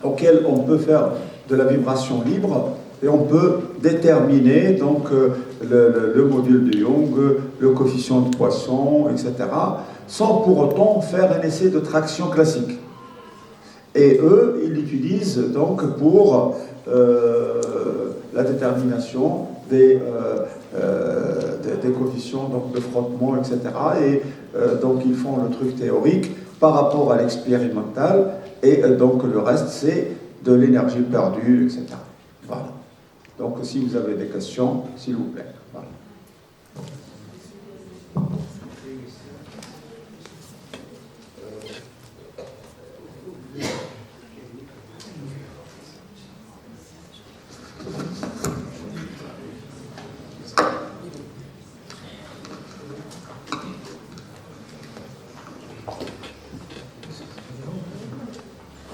auquel on peut faire de la vibration libre Et on peut déterminer donc le module de Young, le coefficient de Poisson, etc., sans pour autant faire un essai de traction classique. Et eux, ils l'utilisent donc pour la détermination des coefficients donc, de frottement, etc. Et donc ils font le truc théorique par rapport à l'expérimental, et donc le reste c'est de l'énergie perdue, etc. Voilà. Donc si vous avez des questions, s'il vous plaît. Voilà.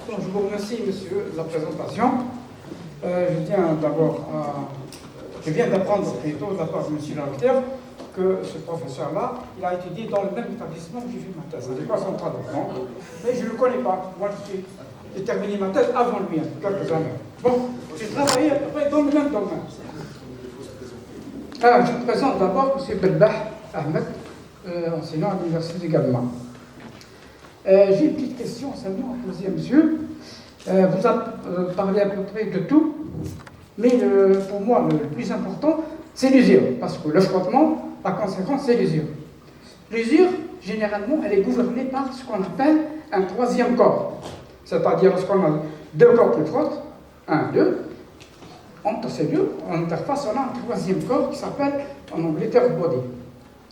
Bon, je vous remercie, monsieur, de la présentation. Je viens d'apprendre plutôt de la part de monsieur l'acteur que ce professeur-là, il a étudié dans le même établissement que j'ai fait ma thèse. Je n'ai pas son traduction, mais je ne le connais pas. Moi, j'ai terminé ma thèse avant lui, quelques années. Bon, j'ai travaillé à peu près dans le même domaine. Alors, je vous présente d'abord M. Belbah Ahmed, enseignant à l'université également. J'ai une petite question seulement à poser à monsieur. Vous avez parlé à peu près de tout, mais pour moi, le plus important, c'est l'usure. Parce que le frottement, la conséquence, c'est l'usure. L'usure, généralement, elle est gouvernée par ce qu'on appelle un troisième corps. C'est-à-dire, lorsqu'on a deux corps qui frottent, 1, 2, entre ces deux, en interface, on a un troisième corps qui s'appelle, en anglais, third body.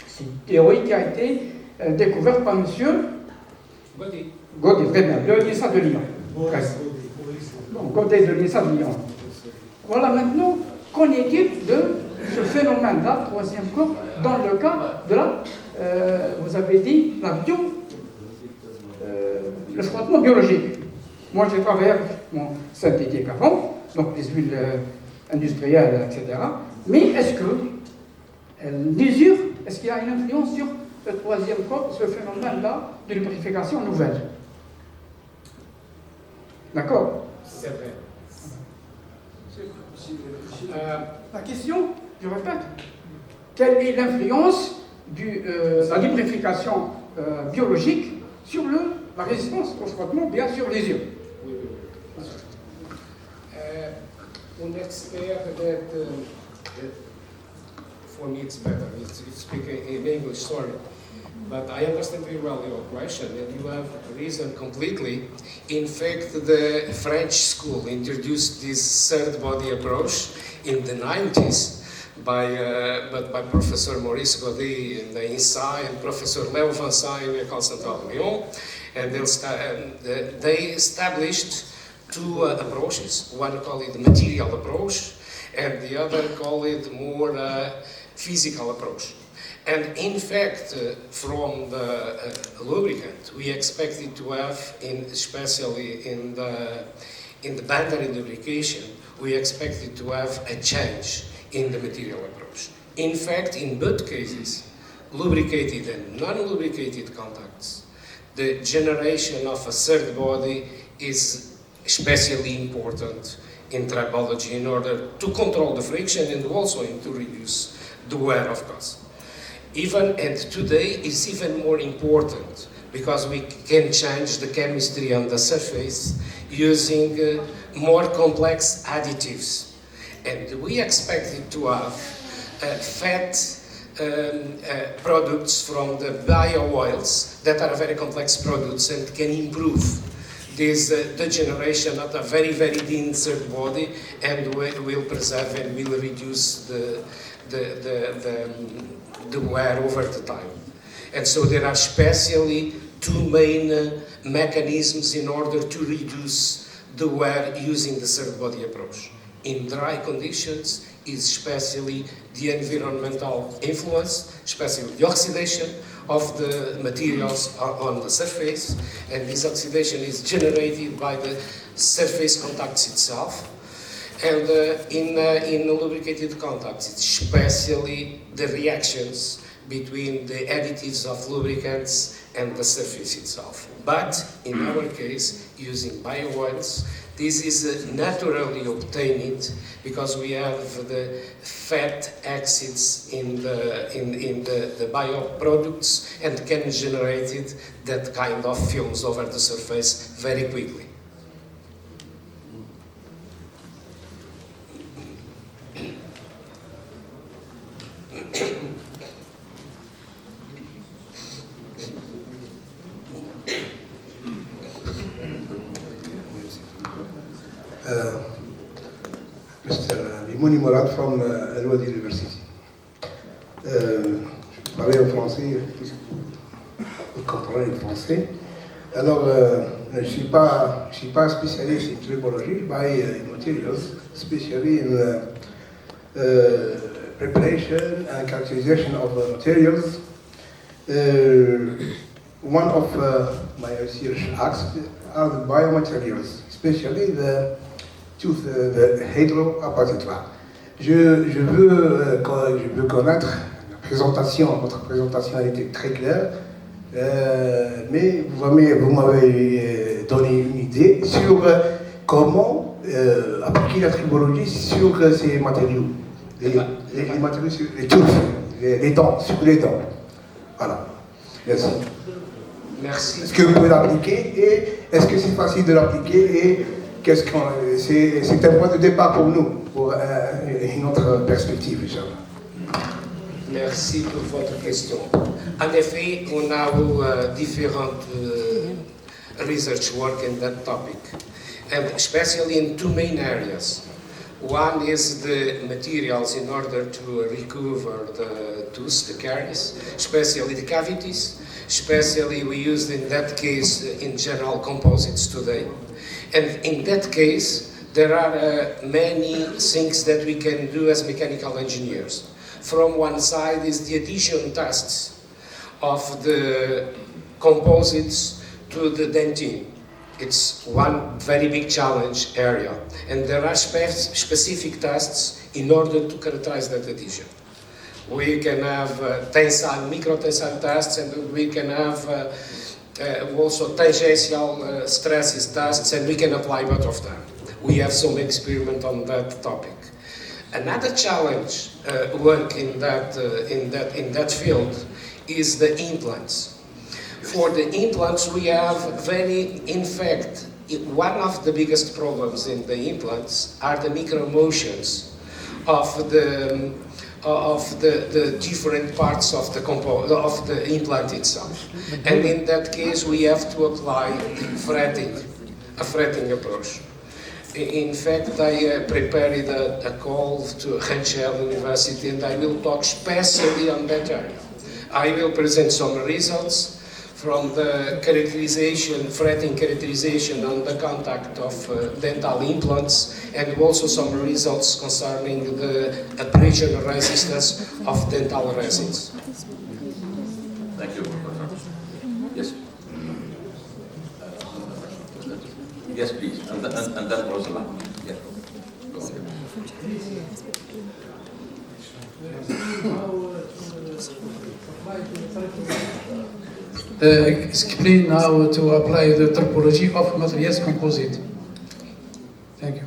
C'est une théorie qui a été découverte par monsieur Godet, très bien, de l'INSA de Lyon. Bon, Godet de l'INSA de Lyon. Voilà maintenant qu'on équipe de ce phénomène-là, troisième corps, dans le cas de la, vous avez dit, le frottement biologique. Moi, j'ai travaillé avec mon synthétique avant, donc les huiles industrielles, etc. Mais est-ce que l'usure, est-ce qu'il y a une influence sur le troisième corps, ce phénomène-là de lubrification nouvelle? D'accord? C'est vrai. La question, je répète, quelle est l'influence de la lubrification biologique sur la résistance au frottement, bien sûr, les yeux? Un expert that, for me it's better, it's speaking in English, sorry. But I understand very well your question, and you have reason completely. In fact, the French school introduced this third body approach in the 90s but by Professor Maurice Godet in the INSA and Professor Léo Vincent in École Centrale de Lyon. And they established two approaches. One called it the material approach, and the other called it more physical approach. And in fact, from the lubricant, we expected to have, especially in the battery lubrication, we expected to have a change in the material approach. In fact, in both cases, lubricated and non-lubricated contacts, the generation of a third body is especially important in tribology in order to control the friction and also to reduce the wear, of course. And today is even more important because we can change the chemistry on the surface using more complex additives. And we expected to have fat products from the bio oils that are very complex products and can improve this degeneration of a very, very thin third body and will preserve and will reduce the wear over the time. And so there are especially two main mechanisms in order to reduce the wear using the third body approach. In dry conditions is especially the environmental influence, especially the oxidation of the materials on the surface, and this oxidation is generated by the surface contacts itself. And in lubricated contacts, it's especially the reactions between the additives of lubricants and the surface itself. But in our case, using bio oils, This is naturally obtained because we have the fat acids in the bioproducts and can generate that kind of films over the surface very quickly. Mr. Limouni Morad from Alwad University. Je parlais en français, puisque vous comprenez le français. Alors, je ne suis pas spécialiste in tribology, by materials, especially in preparation and characterization of materials. One of my research asks are the biomaterials, especially the hydroapacitoire. Je veux connaître la présentation. Votre présentation a été très claire, mais vous m'avez donné une idée sur comment appliquer la tribologie sur ces matériaux. Les matériaux sur les touffes, les dents, sur les dents. Voilà. Merci. Merci. Est-ce que vous pouvez l'appliquer et est-ce que c'est facile de l'appliquer et c'est un point de départ pour nous, pour une autre perspective, Inch'Allah. Merci pour votre question. En effet, on a eu different research work in that topic, and especially in two main areas. One is the materials in order to recover the tooth, the caries, especially the cavities. Especially we used in that case in general composites today. And in that case, there are many things that we can do as mechanical engineers. From one side is the addition tests of the composites to the dentine. It's one very big challenge area. And there are specific tests in order to characterize that addition. We can have tensile, micro-tensile tests, and we can have also tangential stresses tests, and we can apply both of them. We have some experiment on that topic. Another challenge work in that field is the implants. For the implants, we have in fact, one of the biggest problems in the implants are the micro motions of the different parts of the implant itself. And in that case, we have to apply a fretting approach. In fact, I prepared a call to Rangel University, and I will talk specially on that area. I will present some results from the characterization, fretting characterization on the contact of dental implants, and also some results concerning the abrasion resistance of dental resins. Thank you, Professor. Yes. Yes, please. And then Rosalind. Yeah. Go ahead. Explain now to apply the topology of materials composite. Thank you.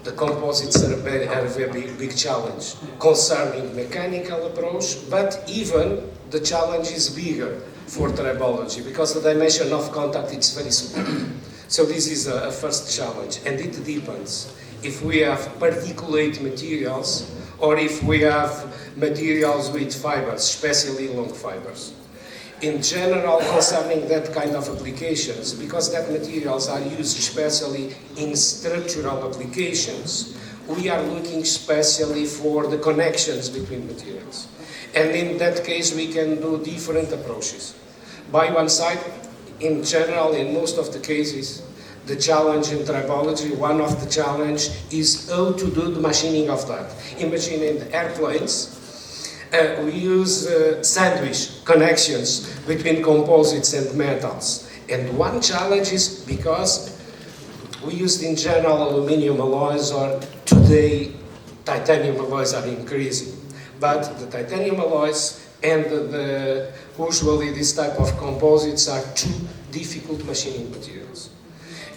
The composites are a very big challenge concerning mechanical approach, but even the challenge is bigger for tribology because the dimension of contact is very small. So this is a first challenge, and it depends if we have particulate materials or if we have materials with fibers, especially long fibers. In general, concerning that kind of applications, because that materials are used especially in structural applications, we are looking especially for the connections between materials. And in that case, we can do different approaches. By one side, in general, in most of the cases, the challenge in tribology, one of the challenge is how to do the machining of that. Imagine in airplanes, we use sandwich connections between composites and metals. And one challenge is because we used in general aluminum alloys, or today titanium alloys are increasing. But the titanium alloys and usually this type of composites are two difficult machining materials.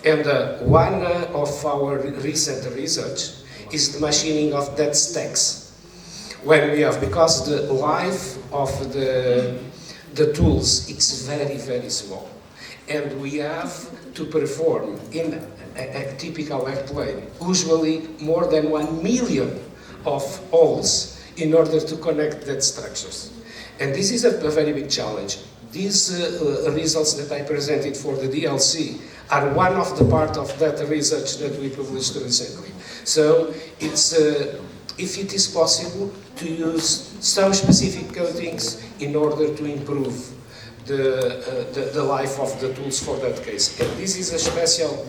And one of our recent research is the machining of dead stacks. When we have, because the life of the tools is very, very small. And we have to perform in a typical airplane, usually more than 1 million of holes in order to connect dead structures. And this is a very big challenge. These results that I presented for the DLC are one of the part of that research that we published recently. So it's, if it is possible, to use some specific coatings in order to improve the life of the tools for that case. And this is a special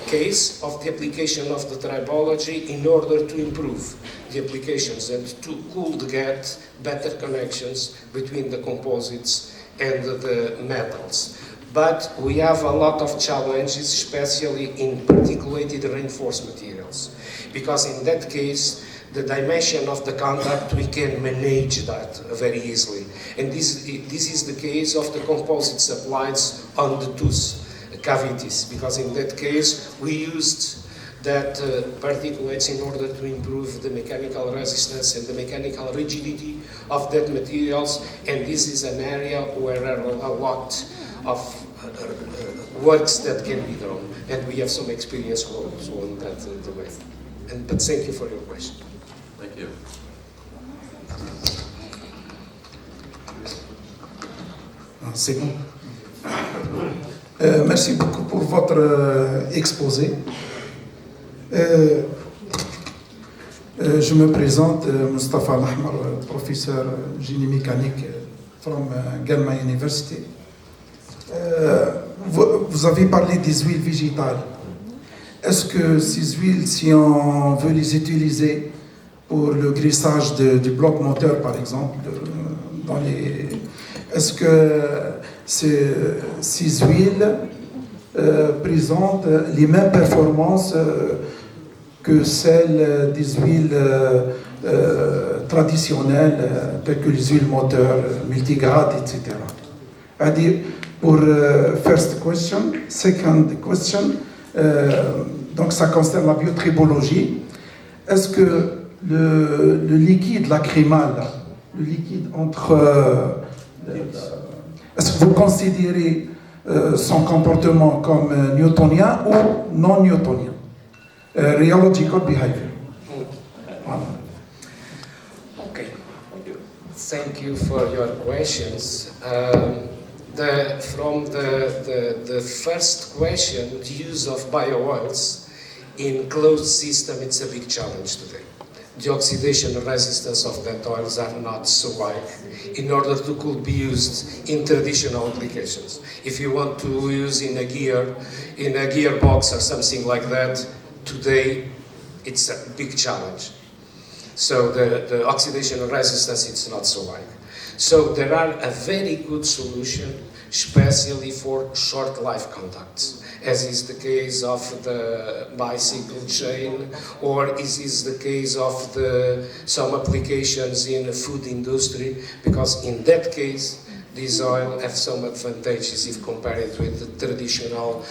case of the application of the tribology in order to improve the applications and to could get better connections between the composites and the metals. But we have a lot of challenges, especially in particulated reinforced materials, because in that case, the dimension of the contact, we can manage that very easily. And this is the case of the composites applied on the tooth cavities, because in that case, we used that particulates in order to improve the mechanical resistance and the mechanical rigidity of that materials. And this is an area where there are a lot of works that can be done. And we have some experience also on that domain. But thank you for your question. Thank you. C'est bon. Merci beaucoup pour votre exposé. Je me présente, Mustafa Al-Ahmar, professeur génie mécanique from Galma University. Vous avez parlé des huiles végétales. Est-ce que ces huiles, si on veut les utiliser pour le graissage du bloc moteur, par exemple, est-ce que ces huiles présentent les mêmes performances que celles des huiles traditionnelles, telles que les huiles moteurs, multigrades, etc. C'est-à-dire, pour first question, second question, donc ça concerne la biotribologie. Est-ce que le liquide lacrymal, le liquide entre... est-ce que vous considérez son comportement comme newtonien ou non newtonien? Rheological behavior. Voilà. Okay. Thank you for your questions. From the first question, the use of bio-oils in closed system, it's a big challenge today. The oxidation resistance of that oils are not so high in order to could be used in traditional applications. If you want to use in a gearbox or something like that, today it's a big challenge. So the oxidation resistance, it's not so high. So there are a very good solution, especially for short life contacts, as is the case of the bicycle chain, or as is the case of some applications in the food industry, because in that case, this oil have some advantages if compared with the traditional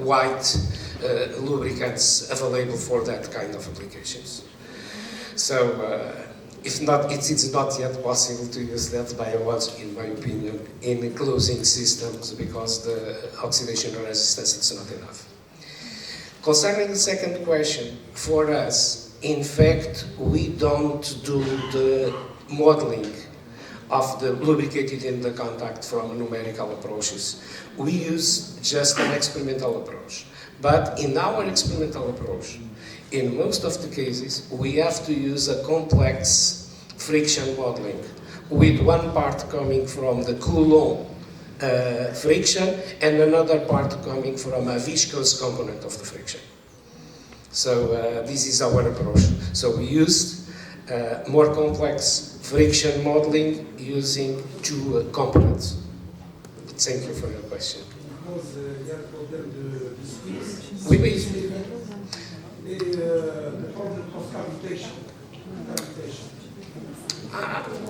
white lubricants available for that kind of applications. So, if not, it's not yet possible to use that bio-oils, in my opinion, in closing systems, because the oxidation resistance is not enough. Concerning the second question, for us, in fact, we don't do the modeling of the lubricated in the contact from numerical approaches. We use just an experimental approach. But in our experimental approach, in most of the cases, we have to use a complex friction modeling, with one part coming from the Coulomb friction and another part coming from a viscous component of the friction. So this is our approach. So we used more complex friction modeling using two components. Thank you for your question. Oui, oui.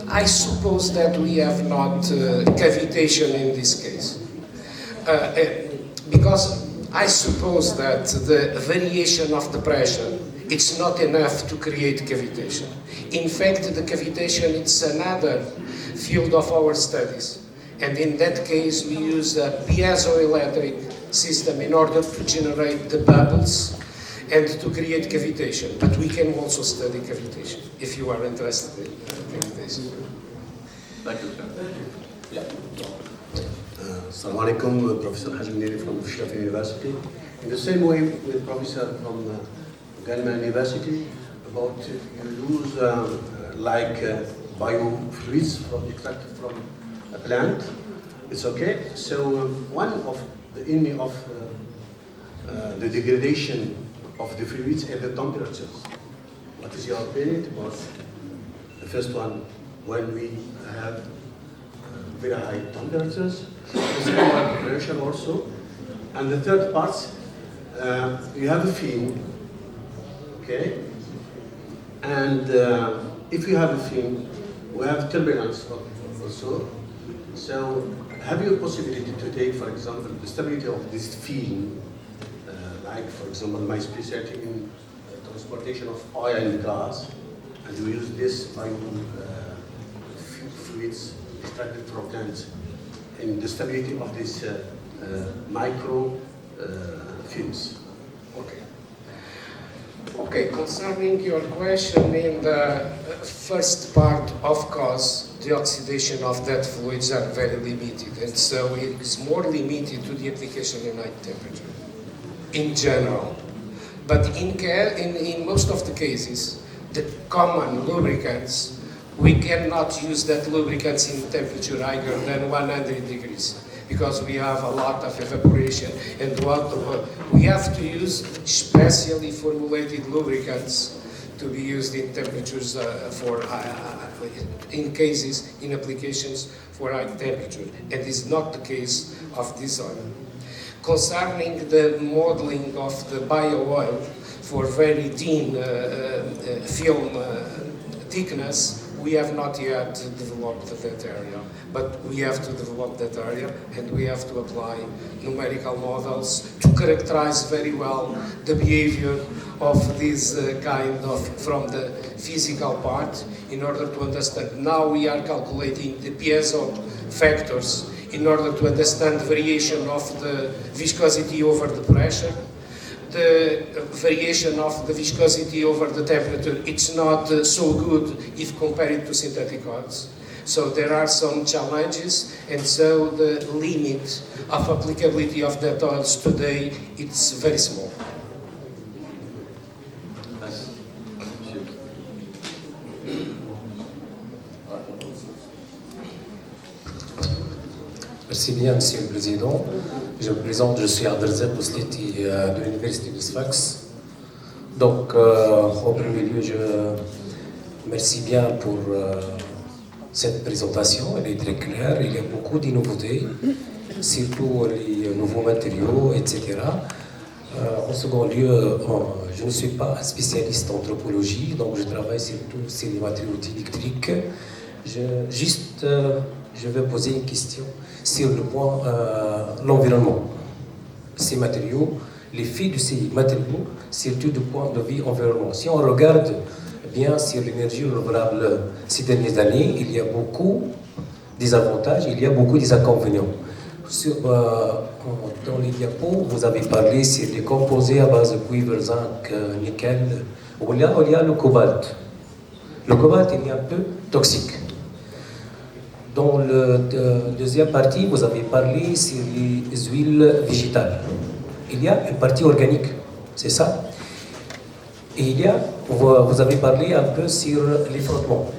I suppose that we have not cavitation in this case. Because I suppose that the variation of the pressure, it's not enough to create cavitation. In fact, the cavitation is another field of our studies. And in that case, we use a piezoelectric system in order to generate the bubbles and to create cavitation. But we can also study cavitation, if you are interested in cavitation. Thank you, sir. Yeah. Assalamu alaikum, Professor Hajim Neri from Shafii University. In the same way with Professor from Galma University, about you use biofluids extracted from a plant. It's okay. So one of the enemy of the degradation of the fluids and the temperatures. What is your opinion about the first one when we have very high temperatures? The second one, pressure also. And the third part, you have a film, okay? And if you have a film, we have turbulence also. So have you a possibility to take, for example, the stability of this film, like, for example, my specialty in transportation of oil and gas, and we use this fluids extracted from plants in the stability of these micro films. Okay. Okay, concerning your question in the first part, of course, the oxidation of that fluids are very limited, and so it's more limited to the application in high temperature, in general. But in most of the cases, the common lubricants, we cannot use that lubricants in temperature higher than 100 degrees because we have a lot of evaporation, and we have to use specially formulated lubricants to be used in temperatures in applications for high temperature, and is not the case of this oil. Concerning the modeling of the bio-oil for very thin film thickness, we have not yet developed that area, but we have to develop that area, and we have to apply numerical models to characterize very well the behavior of this kind of, from the physical part, in order to understand. Now we are calculating the piezo factors in order to understand the variation of the viscosity over the pressure. The variation of the viscosity over the temperature, it's not so good if compared to synthetic oils. So there are some challenges, and so the limit of applicability of that oils today, it's very small. Merci bien, Monsieur le Président. Je me présente, je suis Abdelzeb Bousliti de l'Université de Sfax. Donc, au premier lieu, je merci bien pour cette présentation. Elle est très claire, il y a beaucoup de nouveautés, surtout les nouveaux matériaux, etc. En second lieu, je ne suis pas un spécialiste en anthropologie, donc je travaille surtout sur les matériaux électriques. Je vais poser une question sur le point l'environnement. Ces matériaux, l'effet de ces matériaux, surtout du point de vue environnement. Si on regarde bien sur l'énergie renouvelable ces dernières années, il y a beaucoup des avantages, il y a beaucoup des inconvénients. Dans les diapos, vous avez parlé sur les composés à base de cuivre, zinc, nickel. Il y a le cobalt. Le cobalt, il est un peu toxique. Dans la deuxième partie, vous avez parlé sur les huiles végétales. Il y a une partie organique, c'est ça. Et vous avez parlé un peu sur les frottements.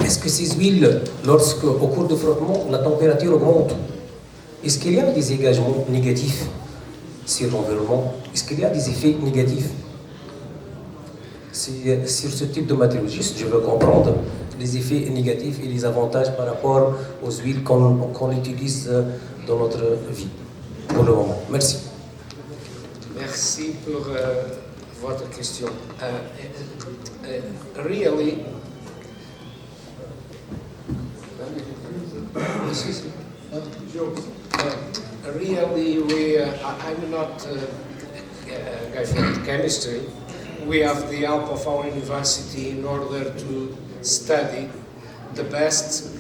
Est-ce que ces huiles, au cours du frottement, la température augmente? Est-ce qu'il y a des dégagements négatifs sur l'environnement? Est-ce qu'il y a des effets négatifs sur ce type de matériaux? Juste, je veux comprendre les effets négatifs et les avantages par rapport aux huiles qu'on utilise dans notre vie pour le moment. Merci. Merci pour votre question. Really, we I'm not a guy from chemistry. We have the help of our university in order to study the best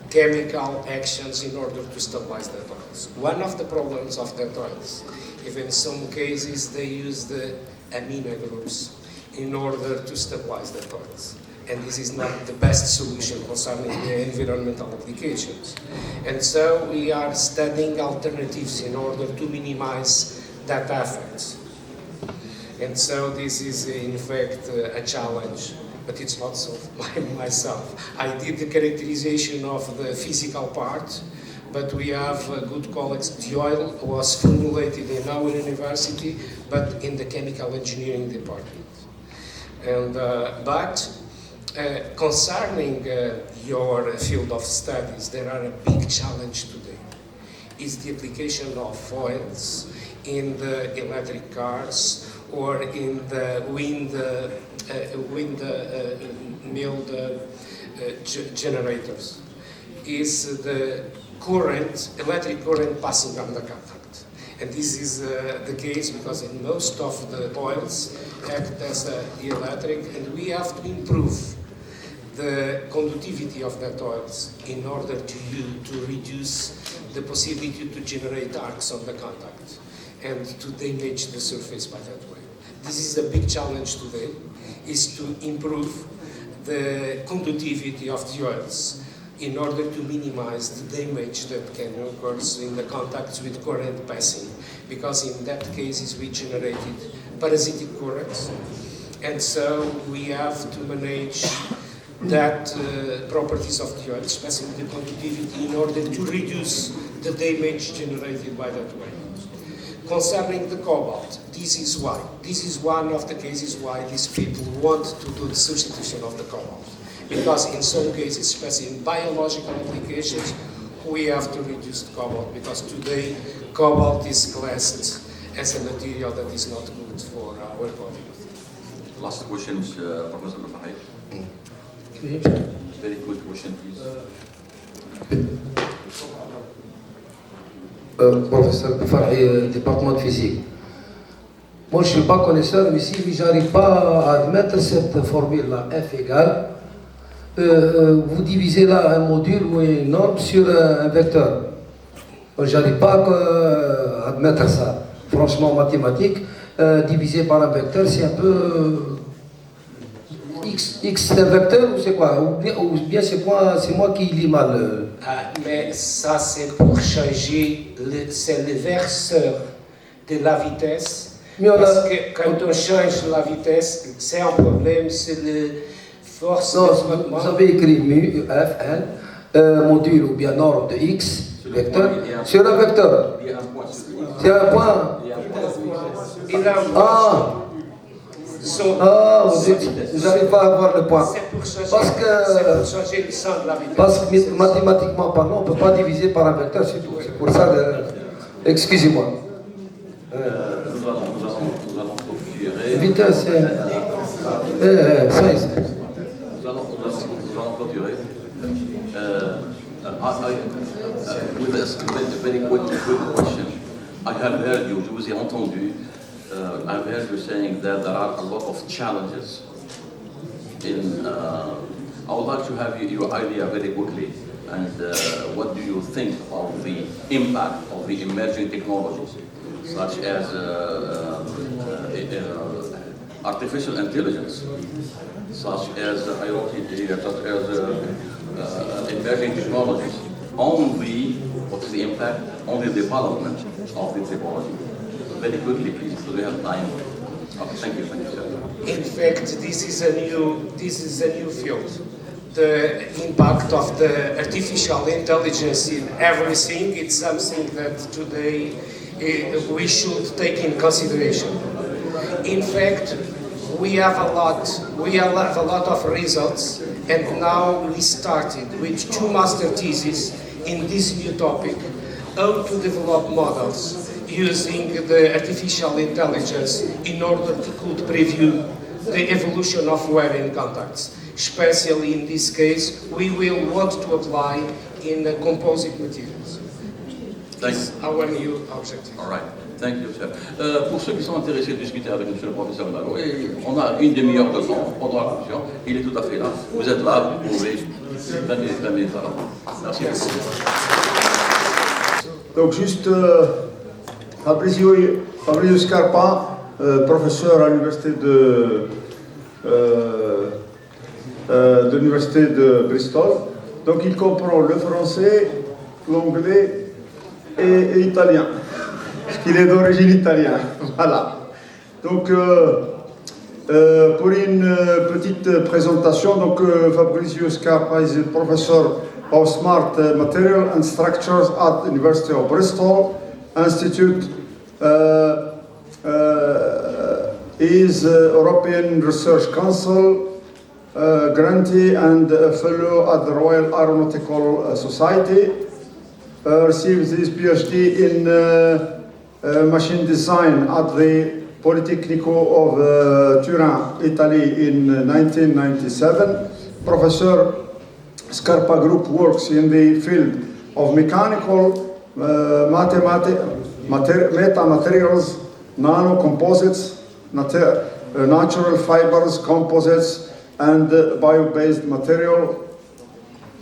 chemical actions in order to stabilize the oils. One of the problems of the oils, even in some cases, they use the amino groups in order to stabilize the oils. And this is not the best solution concerning the environmental applications. And so we are studying alternatives in order to minimize that effect. And so this is in fact a challenge, but it's not solved by myself. I did the characterization of the physical part, but we have good colleagues. The oil was formulated in our university, but in the chemical engineering department. And, concerning your field of studies, there are a big challenge today. Is the application of oils in the electric cars or in the windmill generators? Is the current, electric current passing on the contact? And this is the case because in most of the oils act as the electric, and we have to improve the conductivity of that oils in order to reduce the possibility to generate arcs on the contact and to damage the surface by that way. This is a big challenge today, is to improve the conductivity of the oils in order to minimize the damage that can occur in the contacts with current passing, because in that cases we generated parasitic currents, and so we have to manage that properties of the oil, especially the conductivity, in order to reduce the damage generated by that way. Concerning the cobalt, this is why. This is one of the cases why these people want to do the substitution of the cobalt. Because in some cases, especially in biological applications, we have to reduce the cobalt, because today cobalt is classed as a material that is not good for our body. Last question, Professor Fahed. Very quick question, please. Professeur Farhi, département de physique. Moi, je ne suis pas connaisseur, mais si je n'arrive pas à admettre cette formule-là, F égale, vous divisez là un module ou une norme sur un vecteur. Je n'arrive pas à admettre ça. Franchement, en mathématiques, divisé par un vecteur, c'est un peu... X c'est un vecteur ou c'est quoi? Ou bien c'est moi qui lis mal. Mais ça c'est pour changer, c'est le verseur de la vitesse. Parce que quand on change la vitesse, c'est un problème, c'est le force de frottement. Vous avez écrit mu, F, N, module ou bien norme de X, vecteur, sur un vecteur. C'est un point. Il a un point. Vous n'arrivez pas à avoir le point. Parce que mathématiquement parlant, on ne peut pas diviser par un vecteur, c'est tout. C'est pour ça, excusez-moi. Nous allons clôturer. Vitesse, Nous allons clôturer. With a very quick question. I have heard you, je vous ai entendu. I've heard you saying that there are a lot of challenges in, I would like to have your idea very quickly, and what do you think of the impact of the emerging technologies, such as artificial intelligence, such as IoT, such as emerging technologies, on the, what is the impact on the development of the technology? Very quickly, please, because we have time. Okay, thank you, sir. In fact, this is a new field. The impact of the artificial intelligence in everything, it's something that today we should take in consideration. In fact, we have a lot of results, and now we started with 2 master theses in this new topic, how to develop models using the artificial intelligence in order to could preview the evolution of wearing contacts. Especially in this case, we will want to apply in composite materials. That's our new objective. All right. Thank you, sir. Pour ceux qui sont intéressés de discuter avec monsieur le professeur Lalo, on a une demi-heure de temps pendant la commission. Il est tout à fait là. Vous êtes là, vous pouvez 20 minutes alors. Merci beaucoup. Donc juste Fabrizio Scarpa, professeur à l'université de l'université de Bristol. Donc il comprend le français, l'anglais et l'italien, parce qu'il est d'origine italienne. Voilà. Donc pour une petite présentation, donc Fabrizio Scarpa is a professor of Smart Material and Structures at the University of Bristol Institute. Is European Research Council grantee and a fellow at the Royal Aeronautical Society. Received his PhD in machine design at the Politecnico of Turin, Italy in 1997. Professor Scarpa Group works in the field of mechanical metamaterials, nanocomposites, natural fibers, composites, and bio-based material.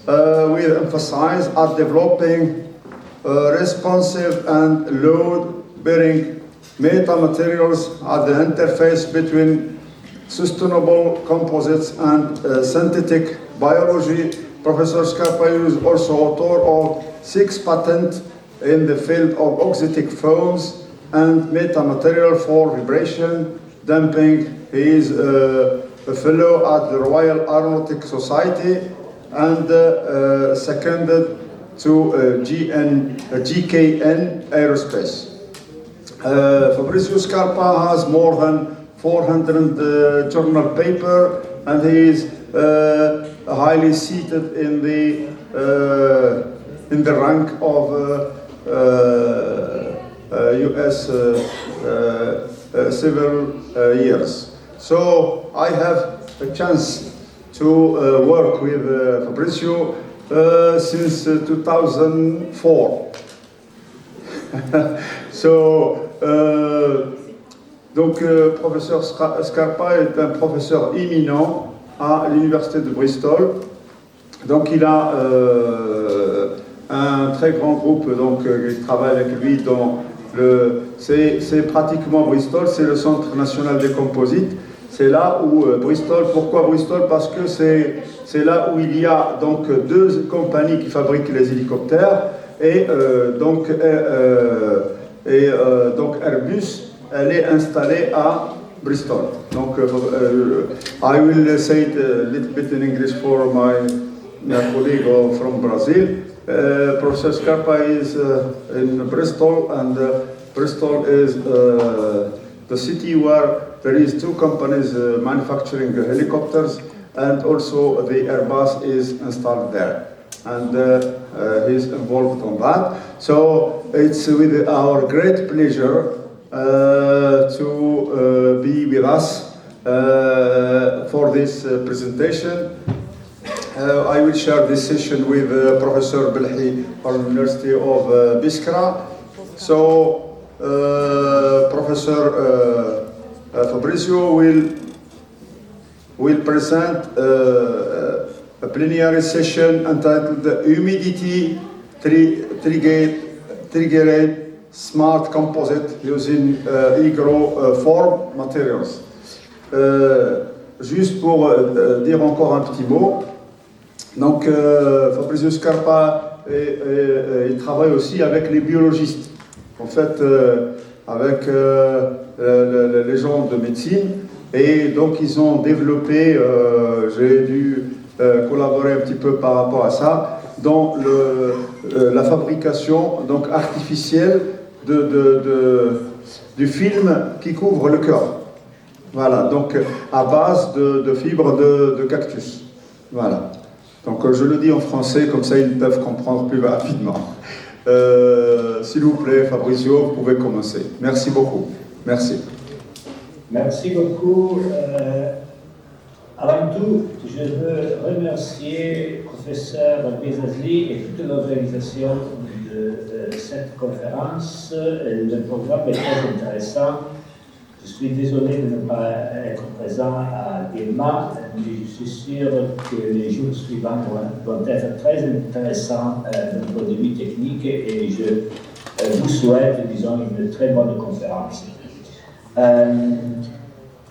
We emphasize at developing responsive and load-bearing metamaterials at the interface between sustainable composites and synthetic biology. Professor Scarpa is also author of 6 patents in the field of oxidic foams and metamaterial for vibration damping. He is a fellow at the Royal Aeronautic Society and seconded to GKN Aerospace. Fabrizio Scarpa has more than 400 journal papers, and he is highly seated in the rank of US several years. So I have a chance to work with Fabrizio since 2004. So, professeur Scarpa est un professeur éminent à l'université de Bristol. Donc il a un très grand groupe qui travaille avec lui dans c'est pratiquement Bristol, c'est le Centre national des composites. C'est là où Bristol, pourquoi Bristol? Parce que c'est là où il y a donc 2 compagnies qui fabriquent les hélicoptères et donc Airbus, elle est installée à Bristol. Donc I will say it a little bit in English for my colleague from Brazil. Professor Scarpa is in Bristol, and Bristol is the city where there is 2 companies manufacturing helicopters, and also the Airbus is installed there, and he's involved on that. So it's with our great pleasure to be with us for this presentation. I will share this session with Professor Belhi from the University of Biskra. So Professor Fabrizio will present a plenary session entitled Humidity Triggered Smart Composite using hygroform materials. Juste pour dire encore un petit mot, donc Fabrizio Scarpa il travaille aussi avec les biologistes, en fait avec les gens de médecine, et donc ils ont développé, j'ai dû collaborer un petit peu par rapport à ça, dans la fabrication donc artificielle du film qui couvre le cœur. Voilà, donc à base de fibres de cactus. Voilà. Donc je le dis en français, comme ça ils peuvent comprendre plus rapidement. S'il vous plaît, Fabrizio, vous pouvez commencer. Merci beaucoup. Merci. Merci beaucoup. Avant tout, je veux remercier le professeur Bezazli et toute l'organisation de cette conférence. Le programme est très intéressant. Je suis désolé de ne pas être présent à Guelma, mais je suis sûr que les jours suivants vont être très intéressants d'un point de vue technique et je vous souhaite, disons, une très bonne conférence.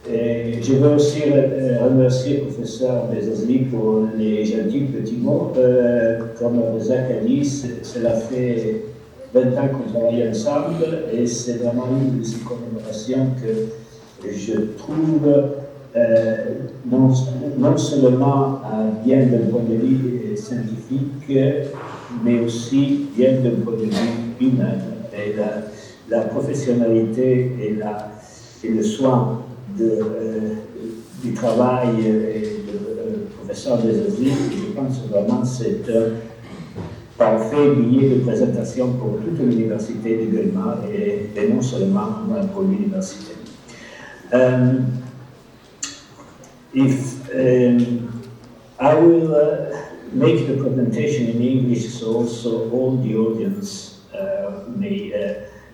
Et je veux aussi remercier le professeur Bezazli pour les gentils petits mots. Comme Zach a dit, cela fait 20 ans qu'on travaille ensemble et c'est vraiment une de ces commémorations que je trouve non seulement bien d'un point de vue scientifique, mais aussi bien d'un point de vue humain. Et la professionnalité et le soin du travail du professeur Bezazli, je pense vraiment c'est un parfait billet de présentation pour toute l'université de Guelma et non seulement pour l'université. I will make the presentation in English so also all the audience may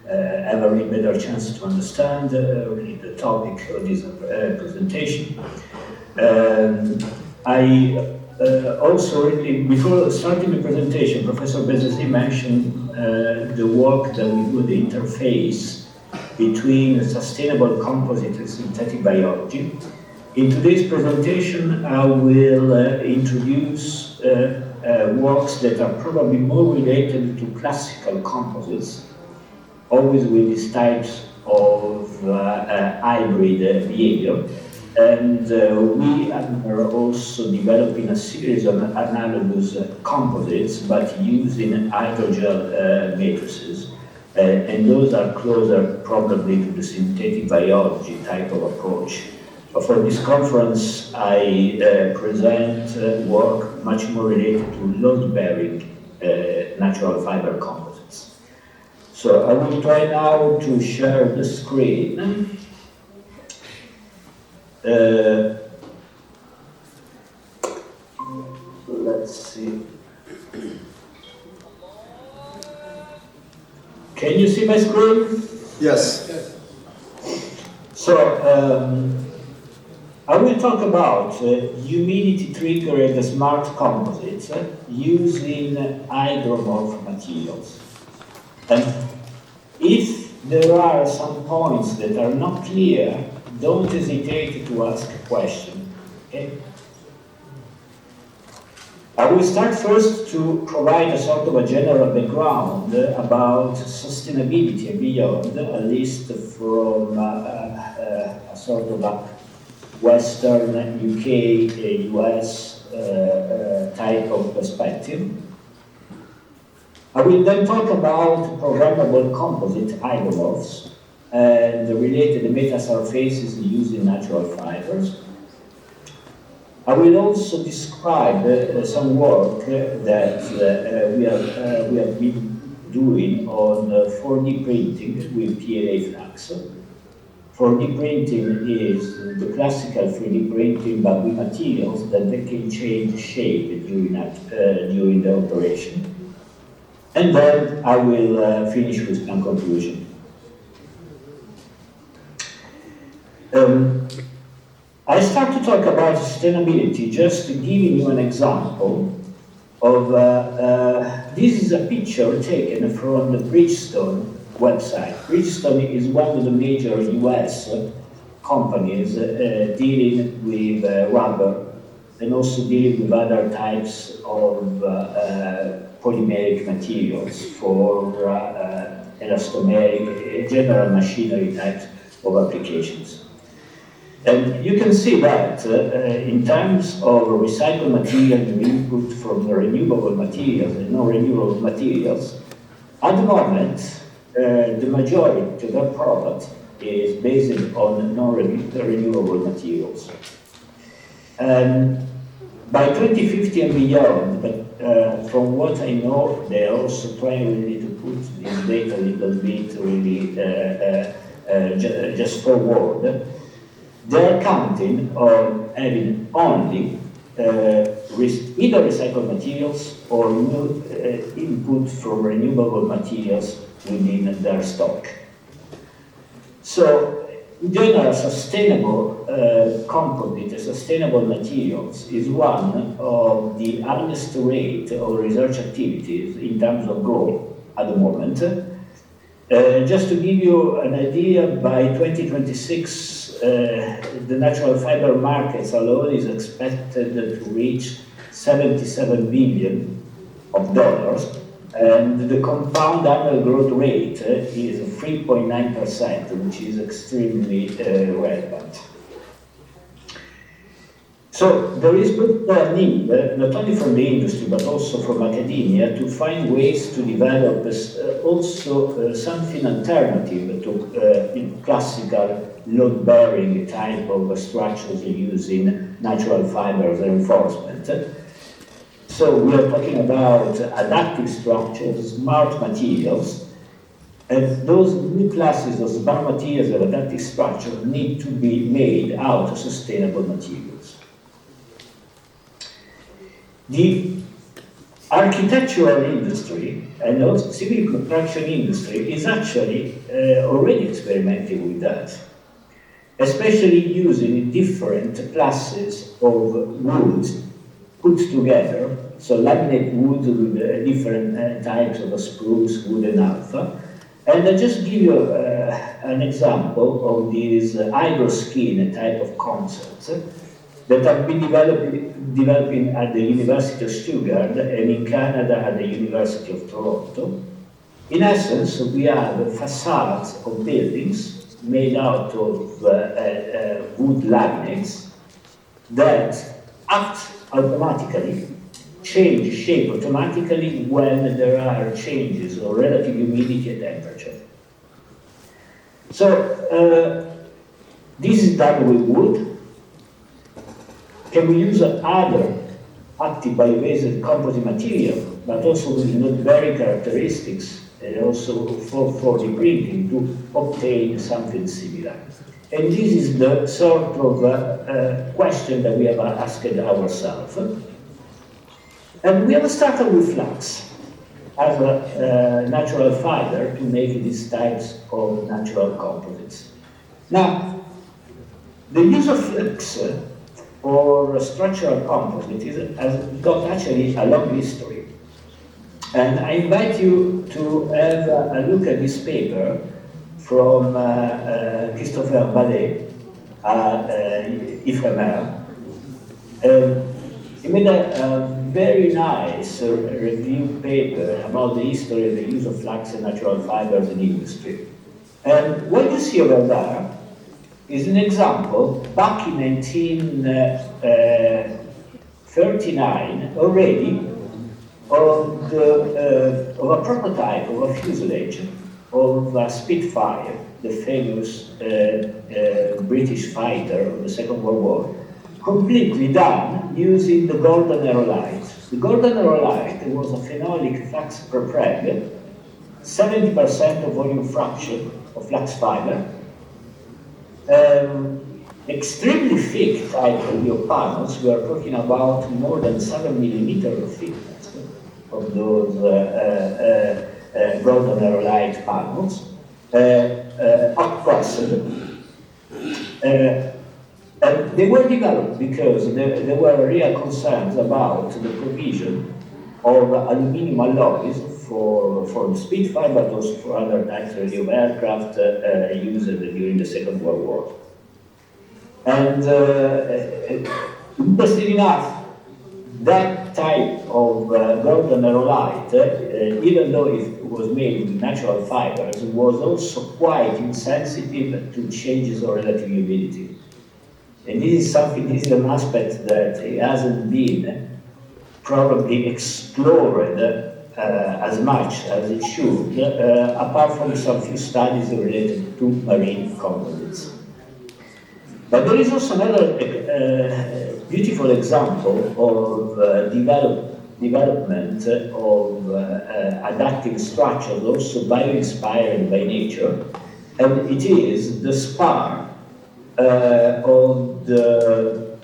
have a really better chance to understand really the topic of this presentation. Also, really, before starting the presentation, Professor Bezazli mentioned the work that we do, the interface between sustainable composite and synthetic biology. In today's presentation, I will introduce works that are probably more related to classical composites, always with these types of hybrid behavior. And we are also developing a series of analogous composites, but using hydrogel matrices. And those are closer probably to the synthetic biology type of approach. But for this conference, I present work much more related to load-bearing natural fiber composites. So I will try now to share the screen. Let's see. Can you see my screen? Yes. So I will talk about humidity triggered smart composites using hydromorph materials. And if there are some points that are not clear, don't hesitate to ask a question. Okay? I will start first to provide a sort of a general background about sustainability and beyond, at least from a sort of a Western, UK, US type of perspective. I will then talk about programmable composite hydromorphs and the related metasurfaces using natural fibers. I will also describe some work that we have been doing on 4D printing with PLA flux. 4D printing is the classical 3D printing, but with materials that they can change shape during the operation. And then I will finish with a conclusion. I start to talk about sustainability just giving you an example of, this is a picture taken from the Bridgestone website. Bridgestone is one of the major US companies dealing with rubber and also dealing with other types of polymeric materials for elastomeric, general machinery types of applications. And you can see that in terms of recycled material and input from renewable materials and non-renewable materials, at the moment, the majority of their product is based on non-renewable materials. And by 2050 and beyond, but from what I know, they are also trying really to put this data a little bit really just forward. they're counting on having only either recycled materials or new input from renewable materials within their stock. So, in general, sustainable composite, sustainable materials is one of the highest rate of research activities in terms of growth at the moment. Just to give you an idea, by 2026, the natural fiber markets alone is expected to reach $77 billion, and the compound annual growth rate is 3.9%, which is extremely relevant. So there is good need, not only from the industry, but also from academia, to find ways to develop also something alternative to classical load-bearing type of structures using natural fibers reinforcement. So we are talking about adaptive structures, smart materials, and those new classes of smart materials and adaptive structures need to be made out of sustainable materials. The architectural industry and also civil construction industry is actually already experimenting with that, especially using different classes of woods put together, so laminate wood with different types of spruce, wood, and alpha. And I'll just give you an example of this hydroskin type of concepts that have been developing at the University of Stuttgart and in Canada at the University of Toronto. In essence, we have facades of buildings made out of wood laminates that act automatically, change shape automatically when there are changes of relative humidity and temperature. So this is done with wood. Can we use other active bio-based composite material, but also with load-bearing characteristics, and also for 4D printing to obtain something similar? And this is the sort of question that we have asked ourselves. And we have started with flax as a natural fiber to make these types of natural composites. Now, the use of flax or structural composite has got actually a long history. And I invite you to have a look at this paper from Christopher Ballet at Ifremer. He made a very nice review paper about the history of the use of flax and natural fibers in industry. And what you see over there is an example back in 1939 already of a prototype of a fuselage of a Spitfire, the famous British fighter of the Second World War, completely done using the golden aerolite. The golden aerolite was a phenolic flax prepreg, 70% of volume fraction of flax fiber, extremely thick type of your panels. We are talking about more than 7 millimeters of thickness of those golden aerolite panels, up-pressed. They were developed because there were real concerns about the provision of aluminum alloys for the Spitfire, but also for other types of aircraft used during the Second World War. And interesting enough, that type of golden aerolite, even though it was made with natural fibers, was also quite insensitive to changes of relative humidity. And this is an aspect that hasn't been probably explored as much as it should, apart from some few studies related to marine composites. But there is also another beautiful example of development of adaptive structures, also bio-inspired by nature, and it is the spar of the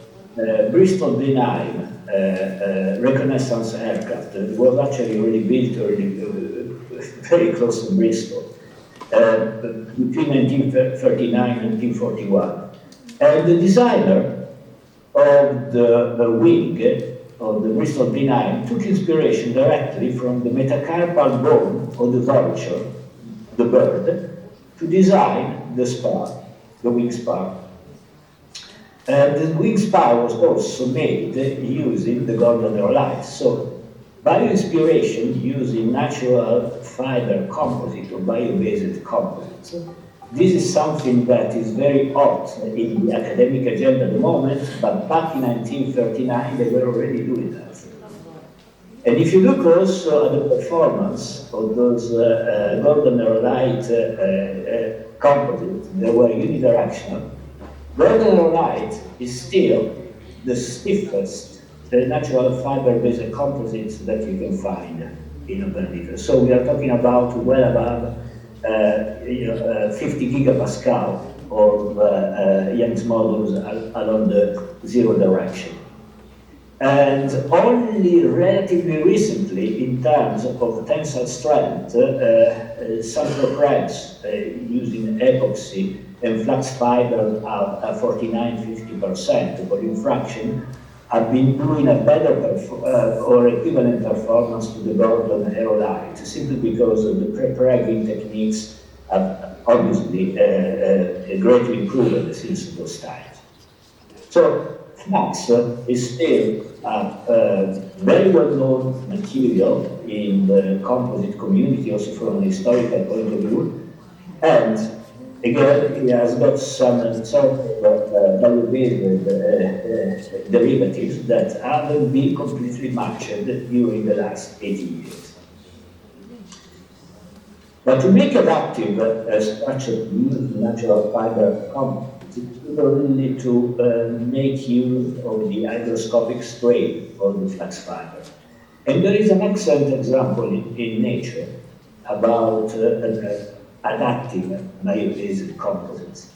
Bristol B9 reconnaissance aircraft. It was actually already built very close to Bristol between 1939 and 1941. And the designer of the wing of the Bristol B9 took inspiration directly from the metacarpal bone of the vulture, the bird, to design the spar, the wing spar. The wing spar was also made using the golden rhyolite. So, bio-inspiration using natural fiber composite or bio-based composites. This is something that is very hot in the academic agenda at the moment, but back in 1939 they were already doing that. And if you look also at the performance of those golden rhyolite composites, they were unidirectional. Golden rhyolite is still the stiffest natural fiber-based composites that you can find in a vernacular. So we are talking about well above 50 gigapascal of Young's modulus along the zero direction. And only relatively recently, in terms of tensile strength, some threads using epoxy and flax fiber at 49–50% volume fraction have been doing a better or equivalent performance to the golden rhyolite, simply because of the pre-pregging techniques have obviously greatly improved since those times. So flax is still a very well-known material in the composite community, also from an historical point of view, and again, it has got some sort of value-based derivatives that haven't been completely matched during the last 80 years. But to make adaptive structure to use natural fiber composites, it's really to make use of the hygroscopic strain of the flax fiber. And there is an excellent example in nature about adaptive bio-based composites.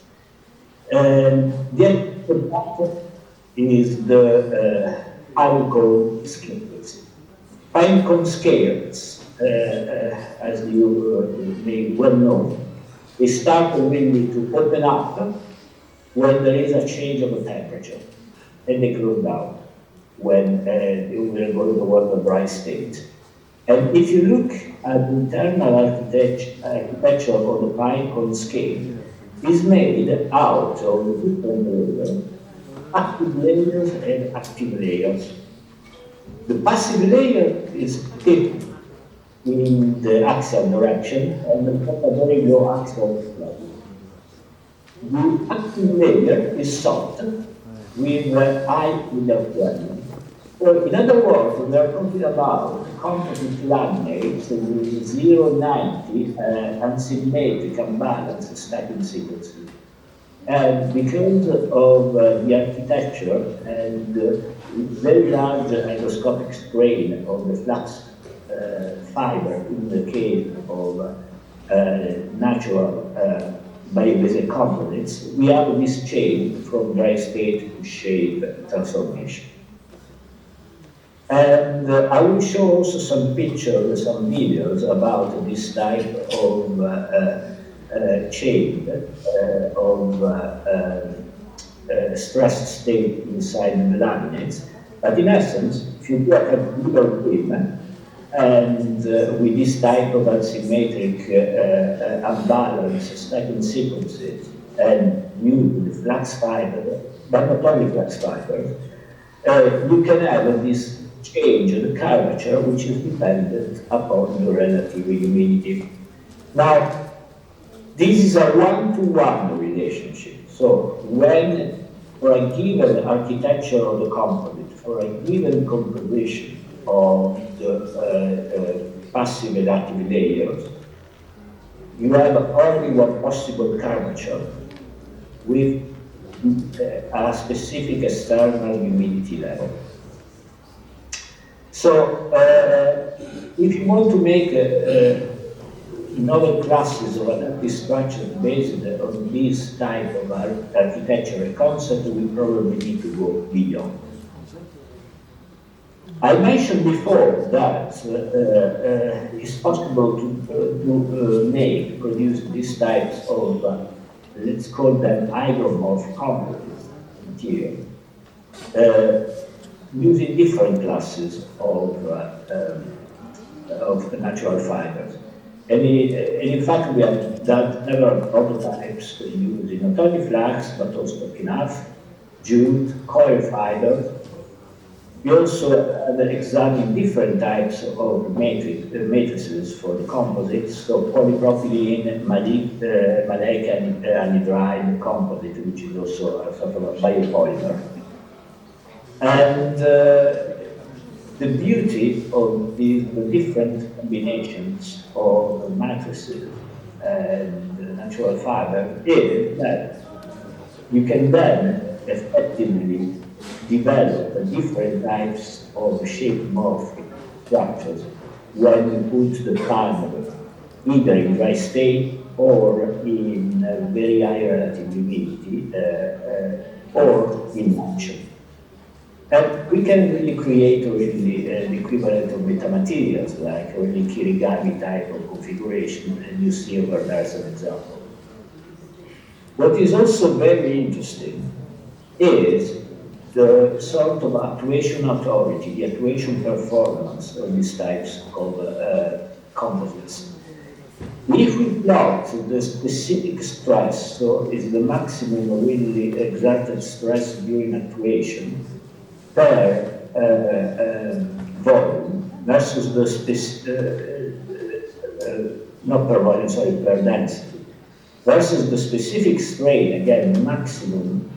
And the example is the pinecone scales. Pinecone scales, as you may well know, they start really to open up when there is a change of the temperature, and they close down when you will go toward the dry state. And if you look at the internal architecture of the pinecone scale, it's made out of different layers, active layers and active layers. The passive layer is thick in the axial direction, and the very low axial flow. The active layer is soft with high inertia. So in other words, we are talking about composite laminates with 090 unsymmetric unbalanced stacking sequences. And because of the architecture and the very large hygroscopic strain of the flax fiber in the case of natural bio-based composites, we have this change from dry state to shape transformation. And I will show also some pictures, some videos about this type of change of stressed state inside the laminates. But in essence, if you look at Google film, and with this type of asymmetric unbalanced stacking sequences and use the flax fiber, but not only flax fiber, you can have this change in the curvature, which is dependent upon the relative humidity. Now, this is a one-to-one relationship. So when, for a given architecture of the composite, for a given composition of the passive and active layers, you have only one possible curvature with a specific external humidity level. So, if you want to make in other classes of adaptive structures based on this type of architectural concept, we probably need to go beyond. I mentioned before that it's possible to produce these types of, let's call them hygromorph composite material, using different classes of natural fibers. And in fact, we have done several prototypes using not only flax, but also enough, jute, coir fibers. We also examined different types of matrices for the composites, so polypropylene, maleic anhydride composite, which is also a sort of a biopolymer. And the beauty of the different combinations of matrices and natural fiber is that you can then effectively develop different types of shape-morphic structures when you put the primer either in dry state or in very high relative humidity or in action. And we can really create really the equivalent of metamaterials, like really kirigami type of configuration, and you see over there as an example. What is also very interesting is the sort of actuation authority, the actuation performance of these types of composites. If we plot the specific stress, so is the maximum really exerted stress during actuation, per volume versus the not per volume, sorry, per density, versus the specific strain, again, maximum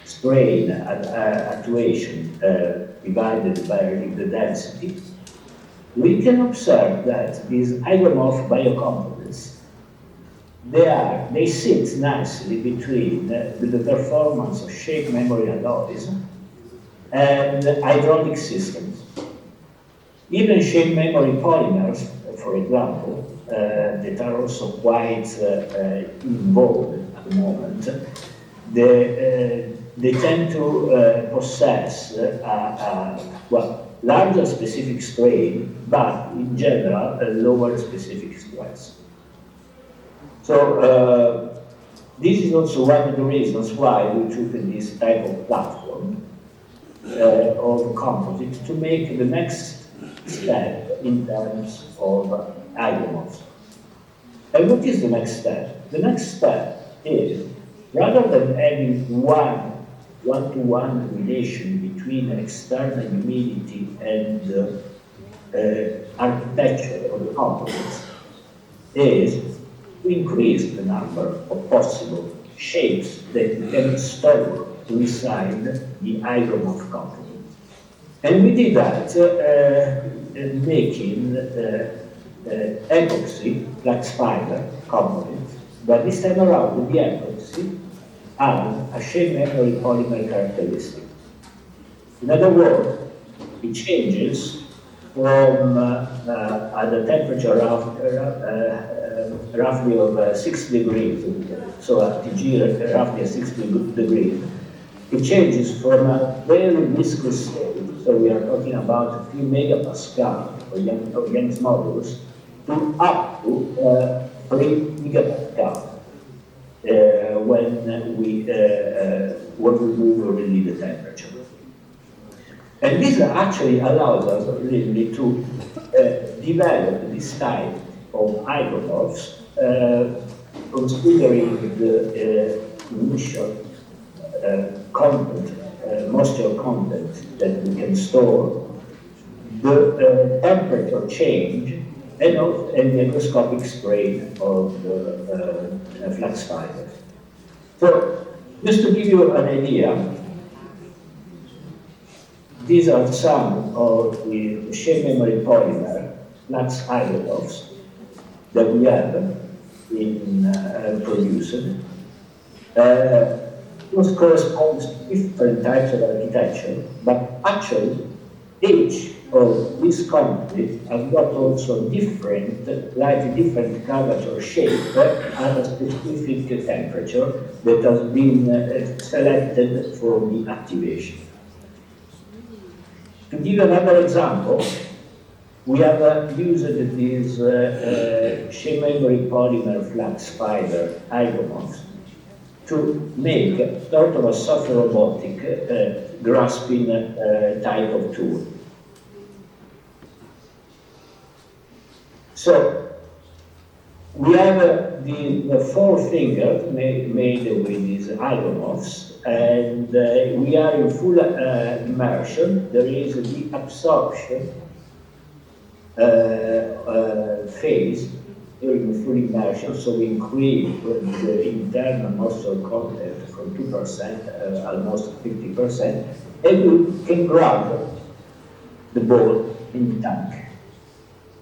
strain at actuation divided by the density, we can observe that these hygromorph biocomposites, they sit nicely between the performance of shape memory alloys and hydraulic systems. Even shape memory polymers, for example, that are also quite involved at the moment, they tend to possess larger specific strain, but in general, a lower specific stress. So this is also one of the reasons why we took this type of platform of composite to make the next step in terms of hygromorphs. And what is the next step? The next step is, rather than having one-to-one relation between external humidity and architecture of the composites, is to increase the number of possible shapes that you can store inside the hygromorph composite. And we did that making epoxy, flax fiber composites, but this time around the epoxy has a shape memory polymer characteristic. In other words, it changes from at a temperature roughly of 6 degrees, so at TG roughly at 6 degrees. It changes from a very viscous state, so we are talking about a few megapascal of Young's modulus, to up to 3 gigapascal when we move really the temperature. And this actually allows us really to develop this type of hygromorphs, considering the initial content, moisture content that we can store, the temperature change, and the hygroscopic strain of the flax fibers. So, just to give you an idea, these are some of the shape memory polymer flax hygromorphs that we have in produced. Those corresponds to different types of architecture, but actually Each of these composites has got also different, slightly different curvature shape at a specific temperature that has been selected for the activation. To give another example, we have used these shape memory polymer flux fiber isomorphs to make sort of a soft robotic grasping type of tool. So we have the four fingers made with these isomorphs, and we are in full immersion. There is the absorption phase during full immersion, so we increase the internal moisture content from 2% almost 50%, and we can grab the ball in the tank.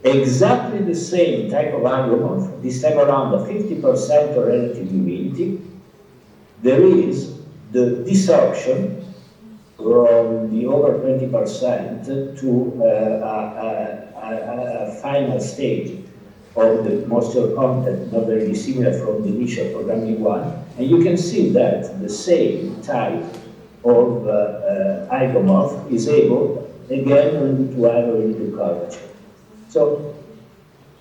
Exactly the same type of isomorph, this time around a 50% relative humidity. There is the desorption from the over 20% to a final stage of the moisture content, not very dissimilar from the initial programming one. And you can see that the same type of isomorph is able, again, to have a little curvature. So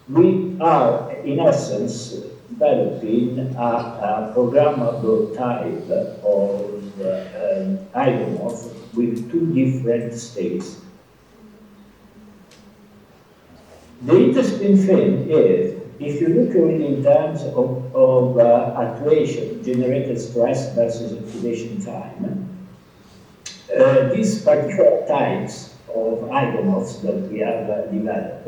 we are, in essence, developing a programmable type of isomorph with two different states. The interesting thing is, if you look at it in terms of actuation, generated stress versus activation time, these particular types of isomorphs that we have developed,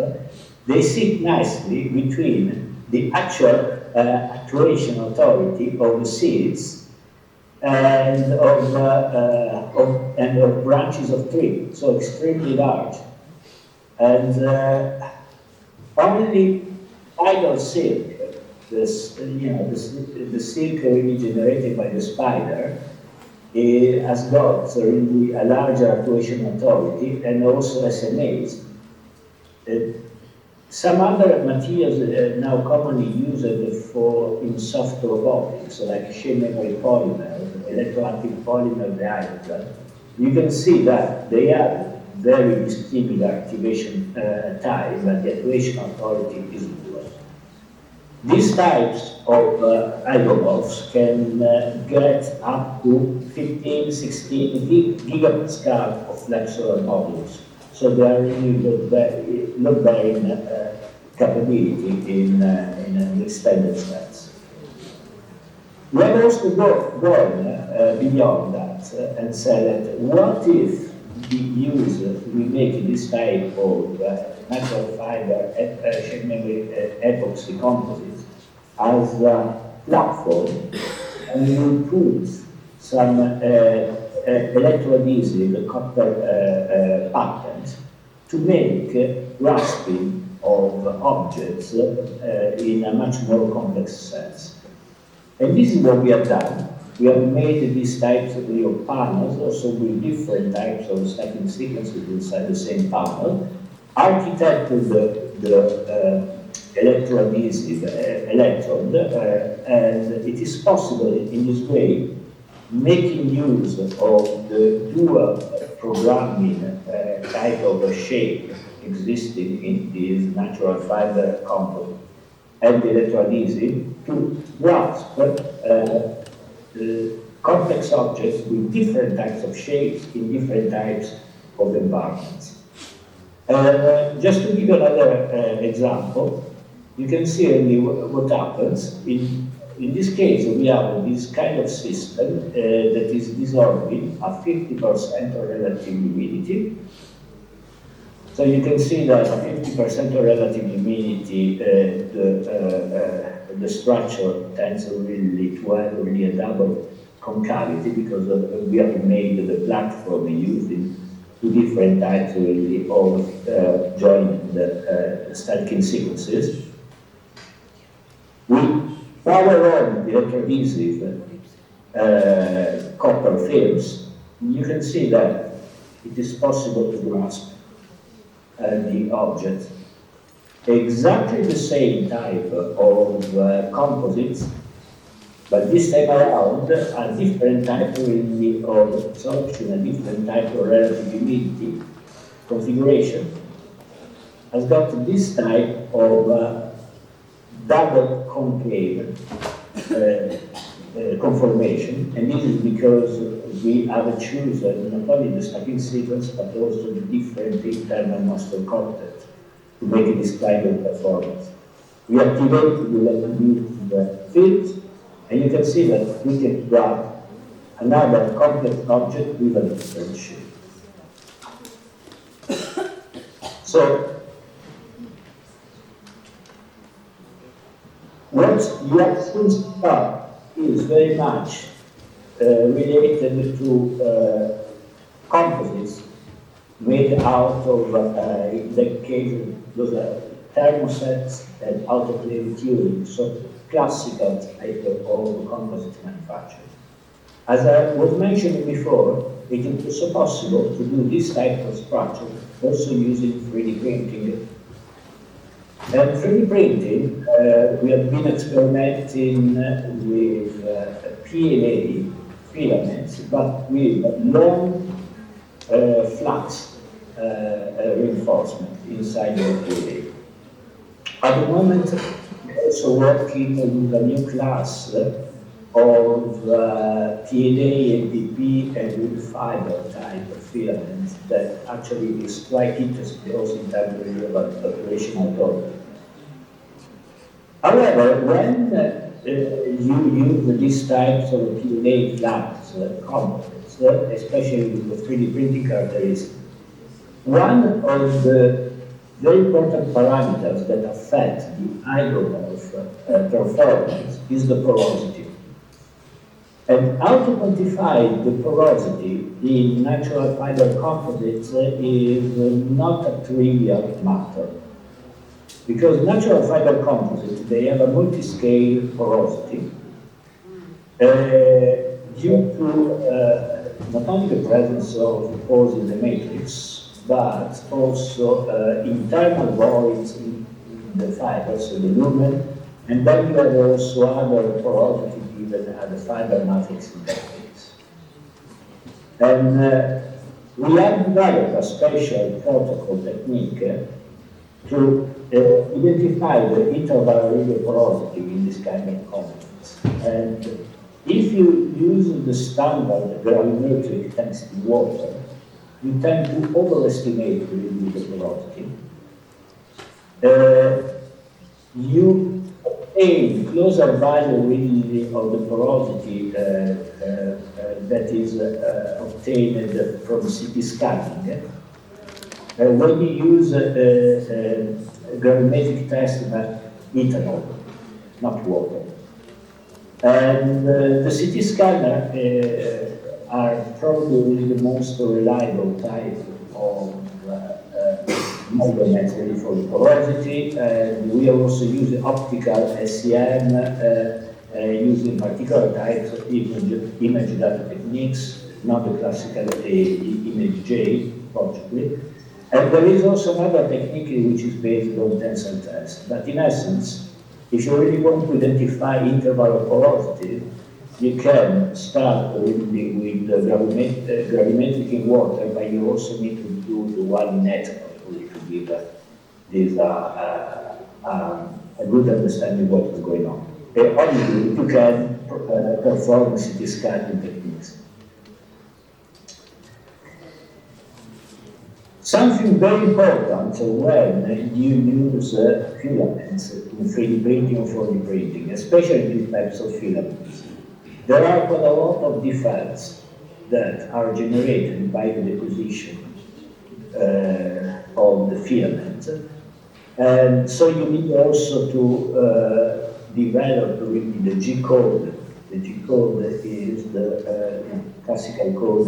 they sit nicely between the actual actuation authority of the seeds and of branches of tree, so extremely large. And only idle silk, the silk really generated by the spider, has got really a larger actuation authority and also SMAs. Some other materials now commonly used in soft robotics, like shape memory polymer, electroactive polymer dioxide, you can see that they have very similar activation time, but the actuation authority is lower. These types of isomorphs can get up to 15, 16 gigapascal of flexural modulus. So they are really load-bearing capability in an extended sense. We have also gone beyond that and said that what if we make this type of natural fiber shape memory epoxy composites as a platform, and we put some electroadhesive copper patterns to make grasping of objects in a much more complex sense. And this is what we have done. We have made these types of panels, also with different types of stacking sequences inside the same panel, architected the electroadhesive electrode, and it is possible in this way, making use of the dual programming type of shape existing in this natural fiber composite and the electroadhesive to grasp complex objects with different types of shapes in different types of environments. Just to give another example, you can see really what happens. In this case, we have this kind of system that is dissolving at 50% of relative humidity. So you can see that at 50% of relative humidity, the structure tends really to have really a double concavity because we have made the platform using two different types really of joined stacking sequences. We power on the electroadhesive copper films. You can see that it is possible to grasp the object. Exactly the same type of composites, but this time around, a different type of absorption, a different type of relative humidity configuration, has got this type of double concave conformation, and this is because we have chosen not only the stacking sequence but also the different internal master content to make this kind of performance. We activate the electrolytic fields, and you can see that we can grab another complex object with a different shape. So, what you have seen start is very much related to composites made out of, in that case, those are thermosets and autoclave tubing, so classical type of composite manufacturing. As I was mentioning before, it is also possible to do this type of structure also using 3D printing. And 3D printing, we have been experimenting with PLA filaments, but with long flux reinforcement inside the PLA. At the moment, we're also working with a new class of PLA, MPP, and wood fiber type of filaments that actually is quite interesting also in terms of operational authority. However, when you use these types of PLA flux components, especially with the 3D printing characteristics, one of the very important parameters that affect the hydromorph performance is the porosity. And how to quantify the porosity in natural fiber composites is not a trivial matter. Because natural fiber composites, they have a multi-scale porosity due to not only the presence of pores in the matrix, but also internal voids in the fibers, so the lumen, and then you have also other porosity given at the fiber matrix interface. And we have developed a special protocol technique to identify the intervalory porosity in this kind of components. And if you use the standard gravimetric density water, you tend to overestimate the porosity. You obtain closer value really of the porosity that is obtained from CT scanning. When you use a gravimetric test by ethanol, not water. And the CT scanner are probably the most reliable type of measurement for the porosity. And we also use optical SEM using particular types of image data techniques, not the classical image J, fortunately. And there is also another technique which is based on tensile tests. But in essence, if you really want to identify interval of porosity, you can start with the gravimetric in water, but you also need to do the one in ethanol to give this a good understanding of what is going on. Only you can perform CT scanning techniques. Something very important when you use filaments in 3D printing or 4D printing, especially these types of filaments, there are quite a lot of defects that are generated by the deposition of the filament. And so you need also to develop really the G code. The G code is the classical code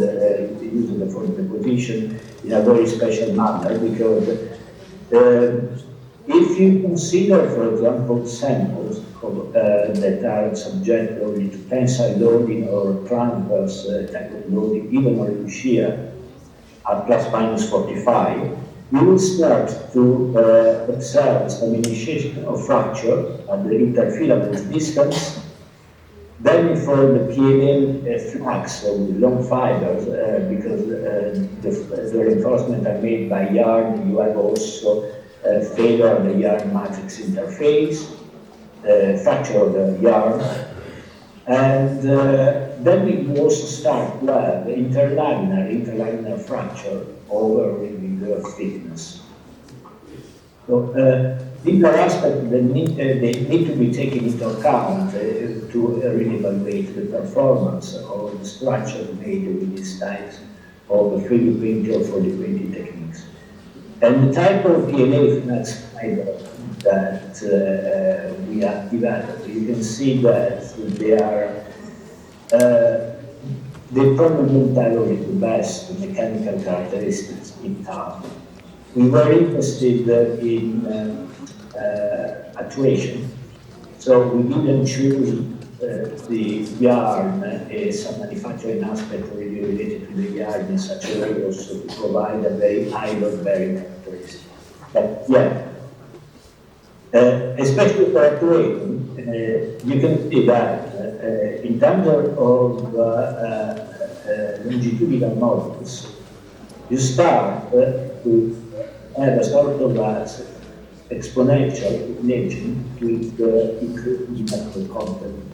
used for deposition in a very special manner, because if you consider, for example, samples that are subject only to tensile loading or transverse type of loading, even on shear at plus minus 45, we will start to observe stabilization of fracture at the interfilament distance. Then for the PLL flags, so with long fibers, because the reinforcement are made by yarn, you have also failure of the yarn matrix interface, fracture of the yarn. And then we also start to have interlaminar fracture over the thickness. So these are aspects that they need to be taken into account to really evaluate the performance of the structure made with these types of 3D printing or 4D printing techniques. And the type of PLA flags fiber that we have developed, you can see that they probably tolerate the best mechanical characteristics in town. We were interested in actuation, so we didn't choose the yarn as a manufacturing aspect really related to the yarn in such a way also to provide a very high load bearing characteristic. But yeah, especially for actuating, you can see that in terms of longitudinal models, you start to have a sort of exponential relation with the incremental content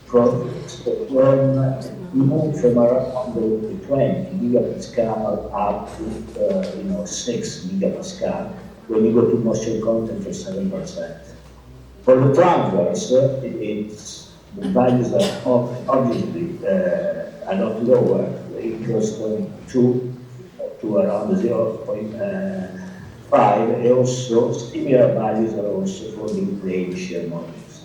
projects. When we move from around the 20 gigapascal up to 6 gigapascal, when you go to moisture content of 7%. For the transverse, the values are obviously a lot lower. It goes from 2 to around 0.5, and also similar values are also for the plane shear models.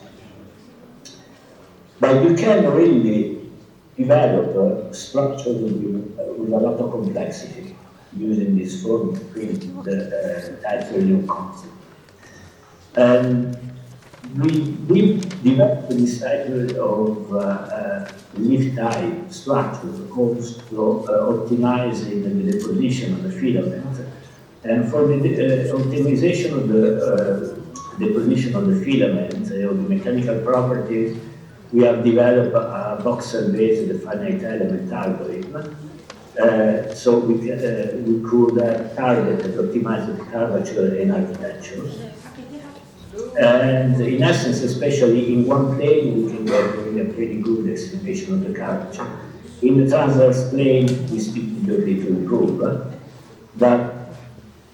But you can really develop structures with a lot of complexity using this form to print the type of new concept. And we developed this type of lift type structure, also optimizing the deposition of the filament. And for the optimization of the deposition of the filament, of the mechanical properties, we have developed a boxer-based finite element algorithm. So we could target and optimize the curvature in architecture. And in essence, especially in one plane, we can get really a pretty good estimation of the curvature. In the transverse plane, we still need to improve. But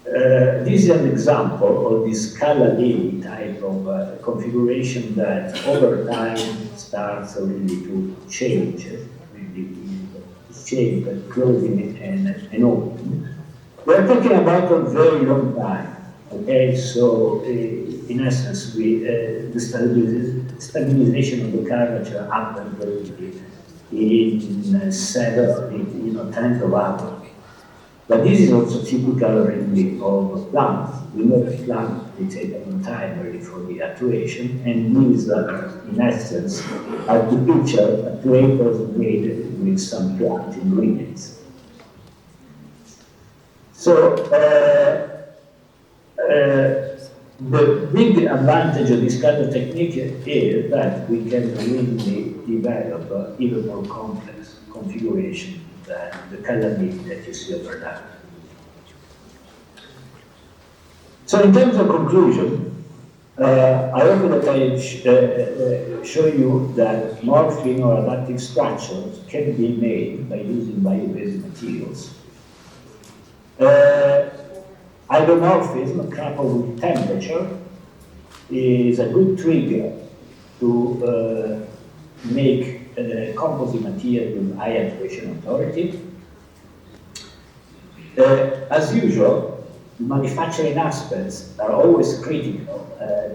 this is an example of this Scala-Levi type of configuration that over time starts really to change, shape, closing and opening. We're talking about a very long time. Okay, so in essence, the stabilization of the curvature happened in several, tens of hours. But this is also typical really of plants. We know that plants they take a long time really for the actuation, and these in essence are the picture actuators made with some plant ingredients. So the big advantage of this kind of technique is that we can really develop even more complex configuration than the calamity that you see over there. So in terms of conclusion, I hope that I show you that morphine or adaptive structures can be made by using bio-based materials. Isomorphism coupled with temperature is a good trigger to make composite material with high actuation authority. As usual, manufacturing aspects are always critical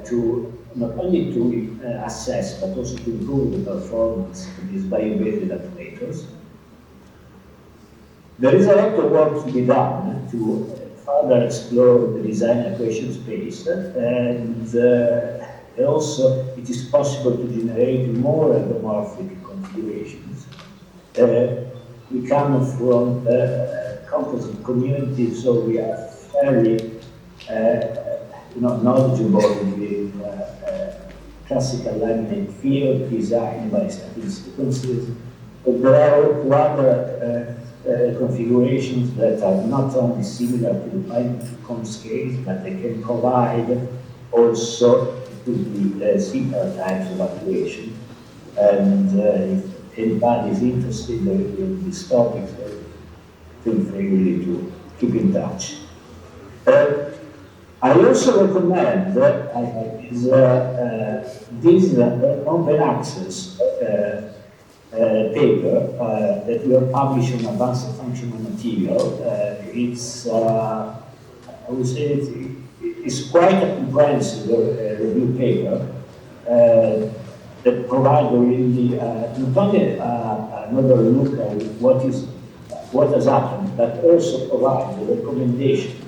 to not only to assess but also to improve the performance of these bio-based actuators. There is a lot of work to be done to further explore the design equation space, and also it is possible to generate more endomorphic configurations. We come from composite communities, so we have fairly knowledgeable in classical laminate field designed by statistics, but there are other configurations that are not only similar to the Pinecone scales, but they can provide also simpler types of actuation. And if anybody is interested in this topic, feel free really to keep in touch. I also recommend this is an open access paper that we are publishing on advanced functional material. It's, I would say, it's quite a comprehensive review paper that provides really not only another look at what has happened, but also provides recommendations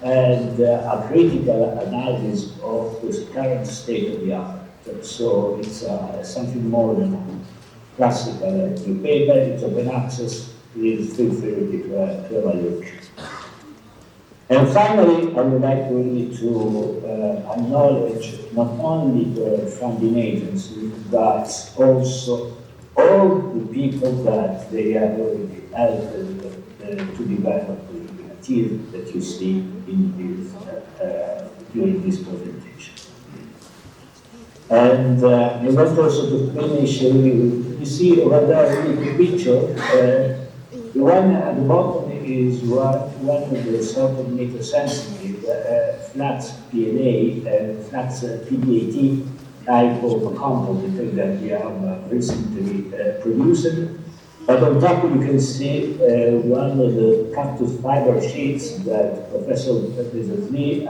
and a critical analysis of the current state of the art. So it's something more than a classical review paper. It's open access. Please feel free to have a look. And finally, I would like really to acknowledge not only the funding agency, but also all the people that they have already helped to develop the material that you see in this, during this presentation. And I want also to finish, you see over there in the picture, the one at the bottom is one of the so-called meter-sensitive flat PLA, flat PBAT type of composite that we have recently produced. But on top you can see one of the cactus fiber sheets that Professor Bezazli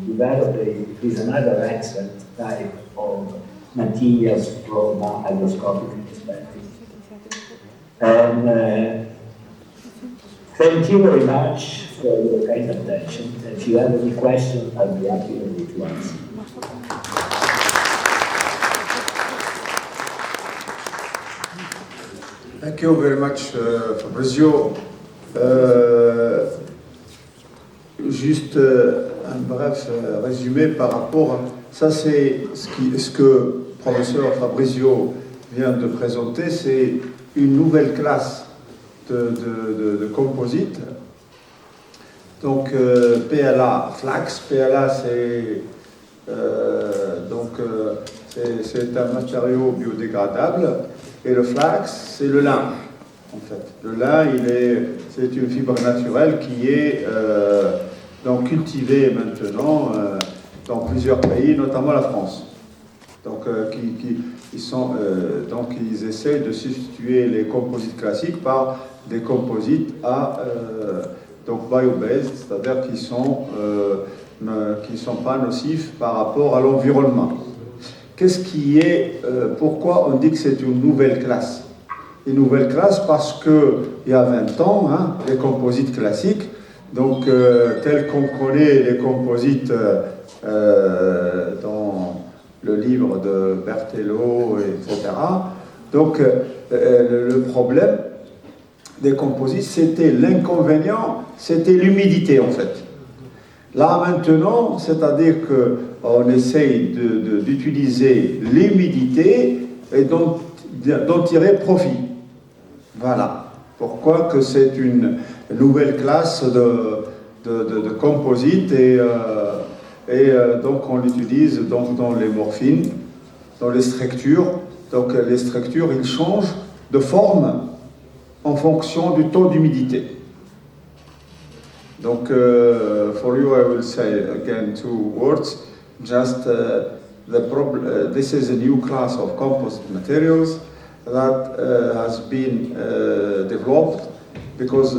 developed. Is another excellent type of materials from a hygroscopic perspective. And thank you very much for your kind attention. If you have any questions, I'll be happy to answer. Thank you very much, Fabrizio. Juste un bref résumé par rapport à ça, c'est ce que le professeur Fabrizio vient de présenter, c'est une nouvelle classe de composites. Donc PLA Flax, PLA c'est c'est un matériau biodégradable et le flax c'est le lin en fait. Le lin c'est une fibre naturelle qui est donc cultivée maintenant dans plusieurs pays, notamment la France. Donc ils essaient de substituer les composites classiques par des composites donc bio-based, c'est-à-dire qui sont pas nocifs par rapport à l'environnement. Qu'est-ce qui est pourquoi on dit que c'est une nouvelle classe? Une nouvelle classe parce que il y a 20 ans, les composites classiques, donc tels qu'on connaît les composites dans le livre de Berthelot, etc. Donc le problème des composites, c'était l'inconvénient, c'était l'humidité en fait. Là maintenant, c'est-à-dire qu'on essaye d'utiliser l'humidité et d'en tirer profit. Voilà. Pourquoi que c'est une nouvelle classe de composites et donc on l'utilise donc dans les morphines, dans les structures. Donc les structures, ils changent de forme en fonction du taux d'humidité. Donc, for you, I will say again 2 words. Just this is a new class of composite materials that has been developed because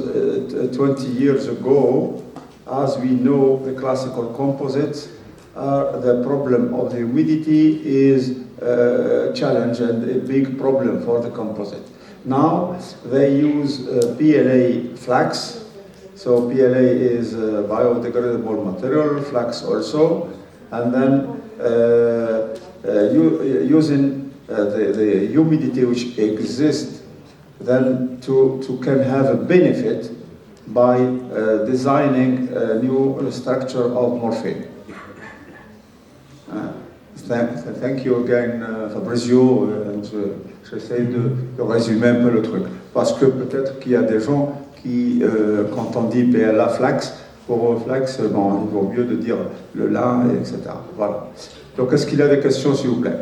20 years ago, as we know, the classical composites the problem of the humidity is a challenge and a big problem for the composite. Now they use PLA flax. So PLA is a biodegradable material, flax also, and then using the humidity which exists, then to can have a benefit by designing a new structure of morphine. Thank you again, Fabrizio. J'essaie de résumer un peu le truc. Parce que peut-être qu'il y a des gens qui, quand on dit PLA flax, pour flax, bon, il vaut mieux de dire le lin, etc. Voilà. Donc, est-ce qu'il y a des questions, s'il vous plaît?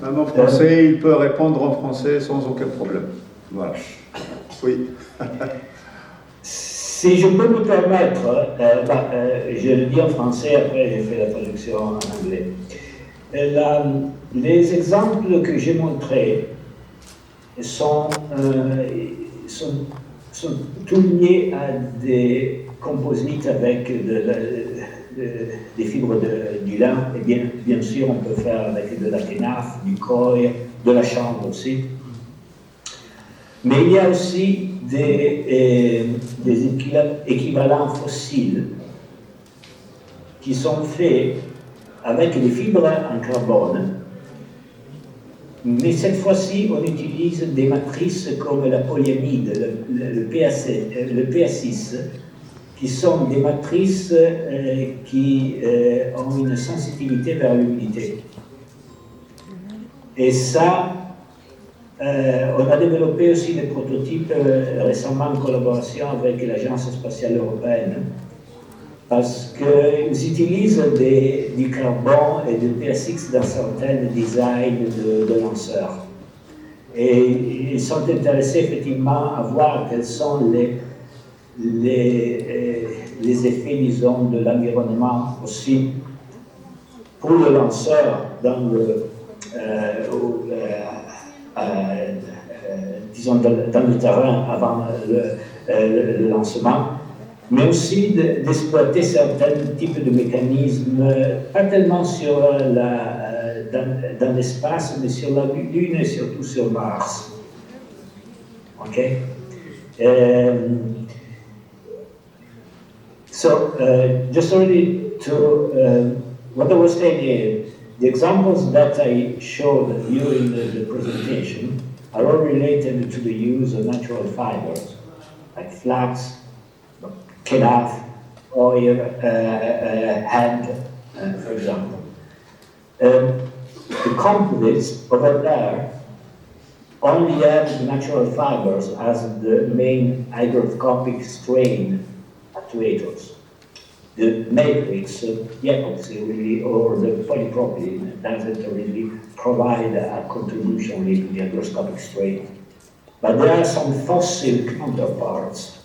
Même en français, il peut répondre en français sans aucun problème. Voilà. Oui. Si je peux me permettre, je le dis en français, après je fais la traduction en anglais. Les exemples que j'ai montrés sont tous liés à des composites avec des fibres du lin, et bien sûr on peut faire avec de la ténaf, du coir, de la chanvre aussi. Mais il y a aussi des équivalents fossiles qui sont faits avec des fibres en carbone, mais cette fois-ci on utilise des matrices comme la polyamide, le PA6, qui sont des matrices qui ont une sensibilité vers l'humidité. Et ça, on a développé aussi des prototypes récemment en collaboration avec l'Agence spatiale européenne, parce qu'ils utilisent du carbone et du PSX dans certains designs de lanceurs. Et ils sont intéressés effectivement à voir quels sont les effets, disons, de l'environnement aussi pour le lanceur dans disons, dans le terrain avant le lancement, mais aussi d'exploiter certains types de mécanismes, pas tellement dans l'espace, mais sur la Lune et surtout sur Mars. Okay? Just already to what I was saying here, the examples that I showed you in the presentation are all related to the use of natural fibers, like flax, kenaf, oil, hemp, for example. The composites over there only have natural fibers as the main hygroscopic strain actuators. The matrix, the epoxy really, or the polypropylene doesn't really provide a contribution really to the hygroscopic strain. But there are some fossil counterparts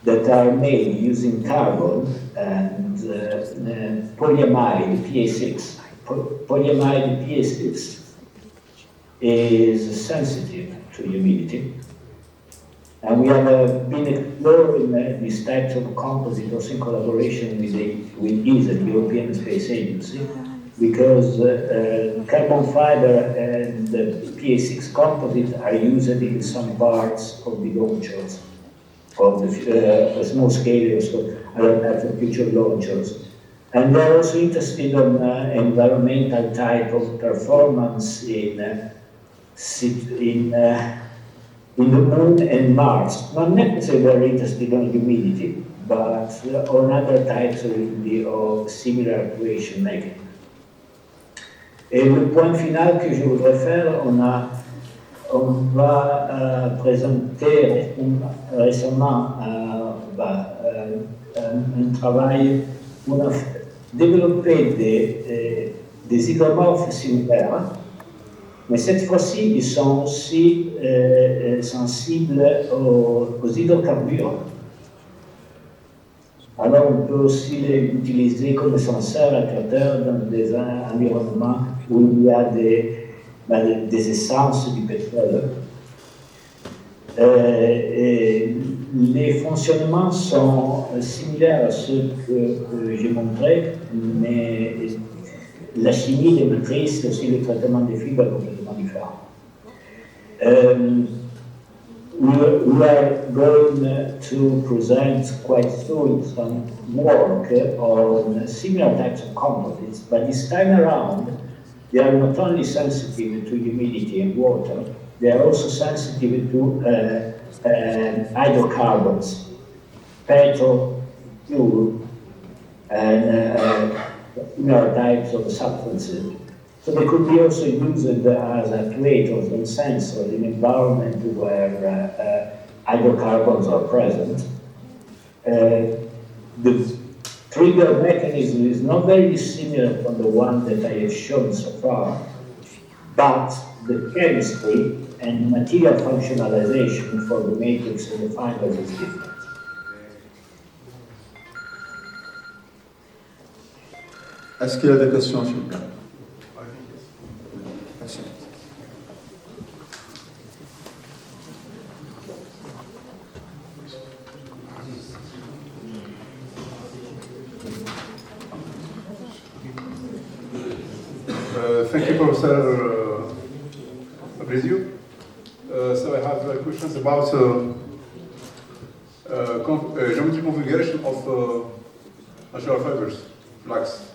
that are made using carbon and polyamide PA6. Polyamide PA6 is sensitive to humidity. And we have been exploring these types of composites also in collaboration with ESA, the European Space Agency, because carbon fiber and the PA6 composite are used in some parts of the launchers, of the small scale for future launchers. And they're also interested in environmental type of performance in the Moon and Mars, not necessarily very interested in humidity, but on other types of similar actuation mechanisms. Et le point final que je voudrais faire, on va présenter récemment un travail où on a développé des hygromorphes similaires. Mais cette fois-ci, ils sont aussi sensibles aux hydrocarbures. Alors, on peut aussi les utiliser comme senseurs actuateurs dans des environnements où il y a des essences du pétrole. Les fonctionnements sont similaires à ceux que j'ai montrés, mais la chimie des matrices et aussi le traitement des fibres est complètement différent. We are going to present quite soon some work on similar types of composites, but this time around they are not only sensitive to humidity and water, they are also sensitive to hydrocarbons, petrol, fuel, and inert types of substances. So they could be also used as actuators and sensors in environment where hydrocarbons are present. The trigger mechanism is not very dissimilar from the one that I have shown so far, but the chemistry and material functionalization for the matrix and the fibers is different. Est-ce qu'il y a des questions, s'il vous plaît? Thank you, Professor Abrizio. So I have questions about geometry configuration of natural fibers, flax.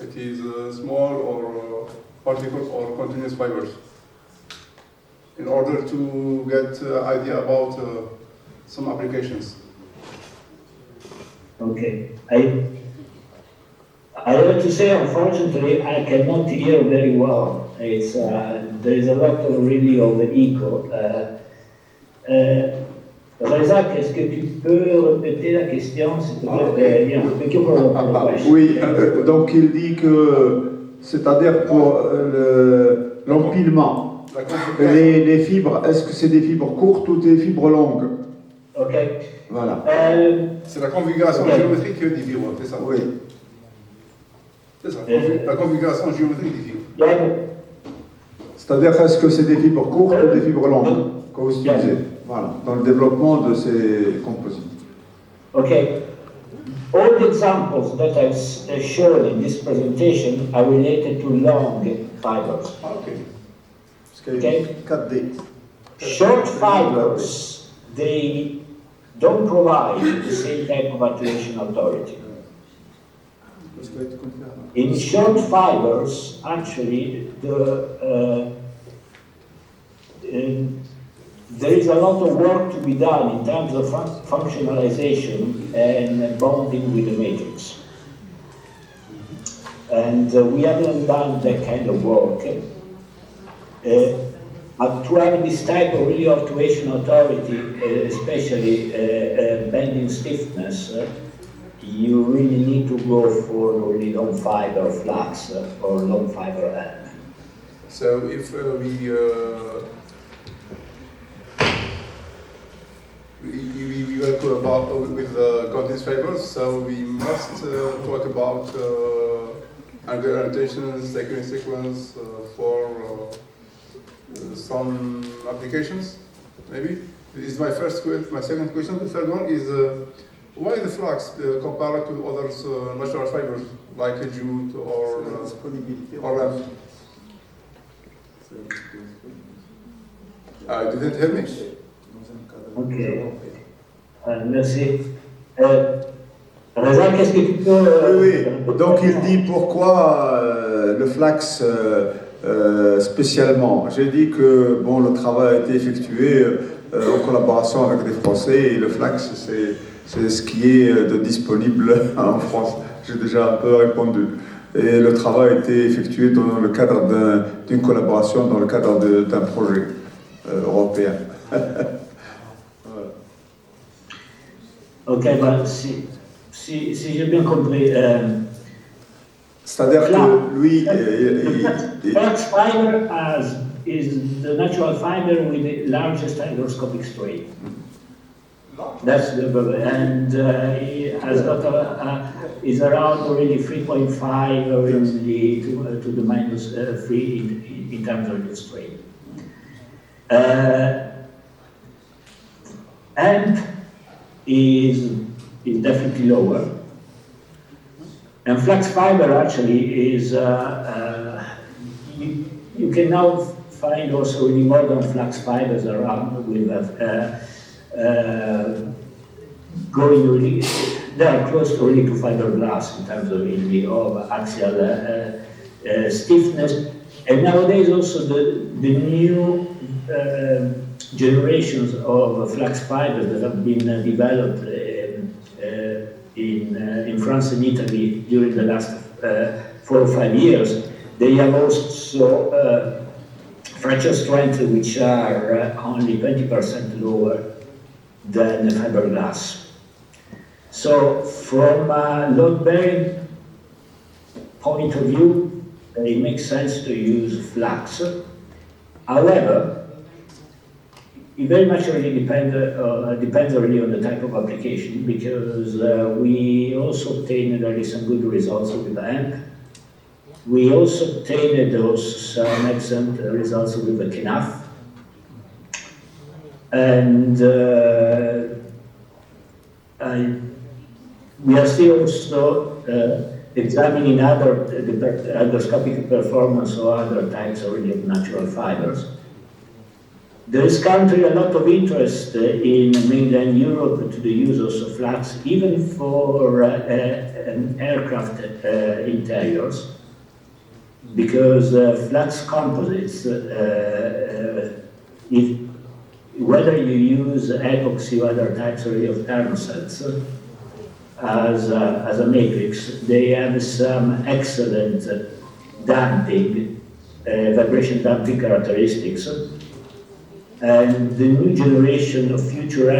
It is small or particle or continuous fibers. In order to get idea about some applications. Okay. I have to say, unfortunately, I cannot hear very well. It's there is a lot of really of echo. Reza, est-ce que tu peux répéter la question, s'il te plaît? Thank you for the question. Oui, donc il dit que, c'est-à-dire pour l'empilement, les fibres, est-ce que c'est des fibres courtes ou des fibres longues? Ok. Voilà. C'est la configuration géométrique des fibres, c'est ça? Oui. C'est ça, la configuration géométrique des fibres. C'est-à-dire, est-ce que c'est des fibres courtes ou des fibres longues que vous utilisez? Voilà, dans le développement de ces composites. Okay. All the examples that I've shown in this presentation are related to long fibers. Okay. 4D. Short fibers, they don't provide the same type of attenuation authority. In short fibers, actually, there is a lot of work to be done in terms of functionalization and bonding with the matrix. And we haven't done that kind of work. But to have this type of really actuation authority, especially bending stiffness, you really need to go for really long fiber flax or long fiber end. So if we work about with continuous fibers, so we must talk about angular orientations, sequence for some applications, maybe. This is my first question. My second question. The third one is why the flax compared to other natural fibers like jute or lamb? Didn't hear me. Ok. Merci. Reza, qu'est-ce que tu peux... Oui. Donc il dit pourquoi le flax spécialement. J'ai dit que bon, le travail a été effectué en collaboration avec des Français et le flax c'est ce qui est disponible en France. J'ai déjà un peu répondu. Et le travail a été effectué dans le cadre d'une collaboration, dans le cadre d'un projet européen. Ok, bah, si j'ai bien compris. C'est-à-dire que lui. Flax fiber is the natural fiber with the largest hygroscopic strain. That's the and it has got is around already 3.5 to the minus 3 in terms of the strain. And is definitely lower. And flax fiber actually is, you can now find also really modern flax fibers around with going really, they are close really to fiberglass in terms of really of axial stiffness. And nowadays also the new generations of flax fibers that have been developed in France and Italy during the last 4 or 5 years, they have also fracture strength which are only 20% lower than fiberglass. So from a load-bearing point of view, it makes sense to use flax. However, it very much really depends really on the type of application, because we also obtained really some good results with the hemp. We also obtained some excellent results with the kenaf. And we are still also examining other endoscopic performance or other types already of natural fibers. There is currently a lot of interest in mainland Europe to the use of flax, even for aircraft interiors, because flax composites, whether you use epoxy or other types of thermosets as a matrix, they have some excellent damping, vibration damping characteristics. And the new generation of future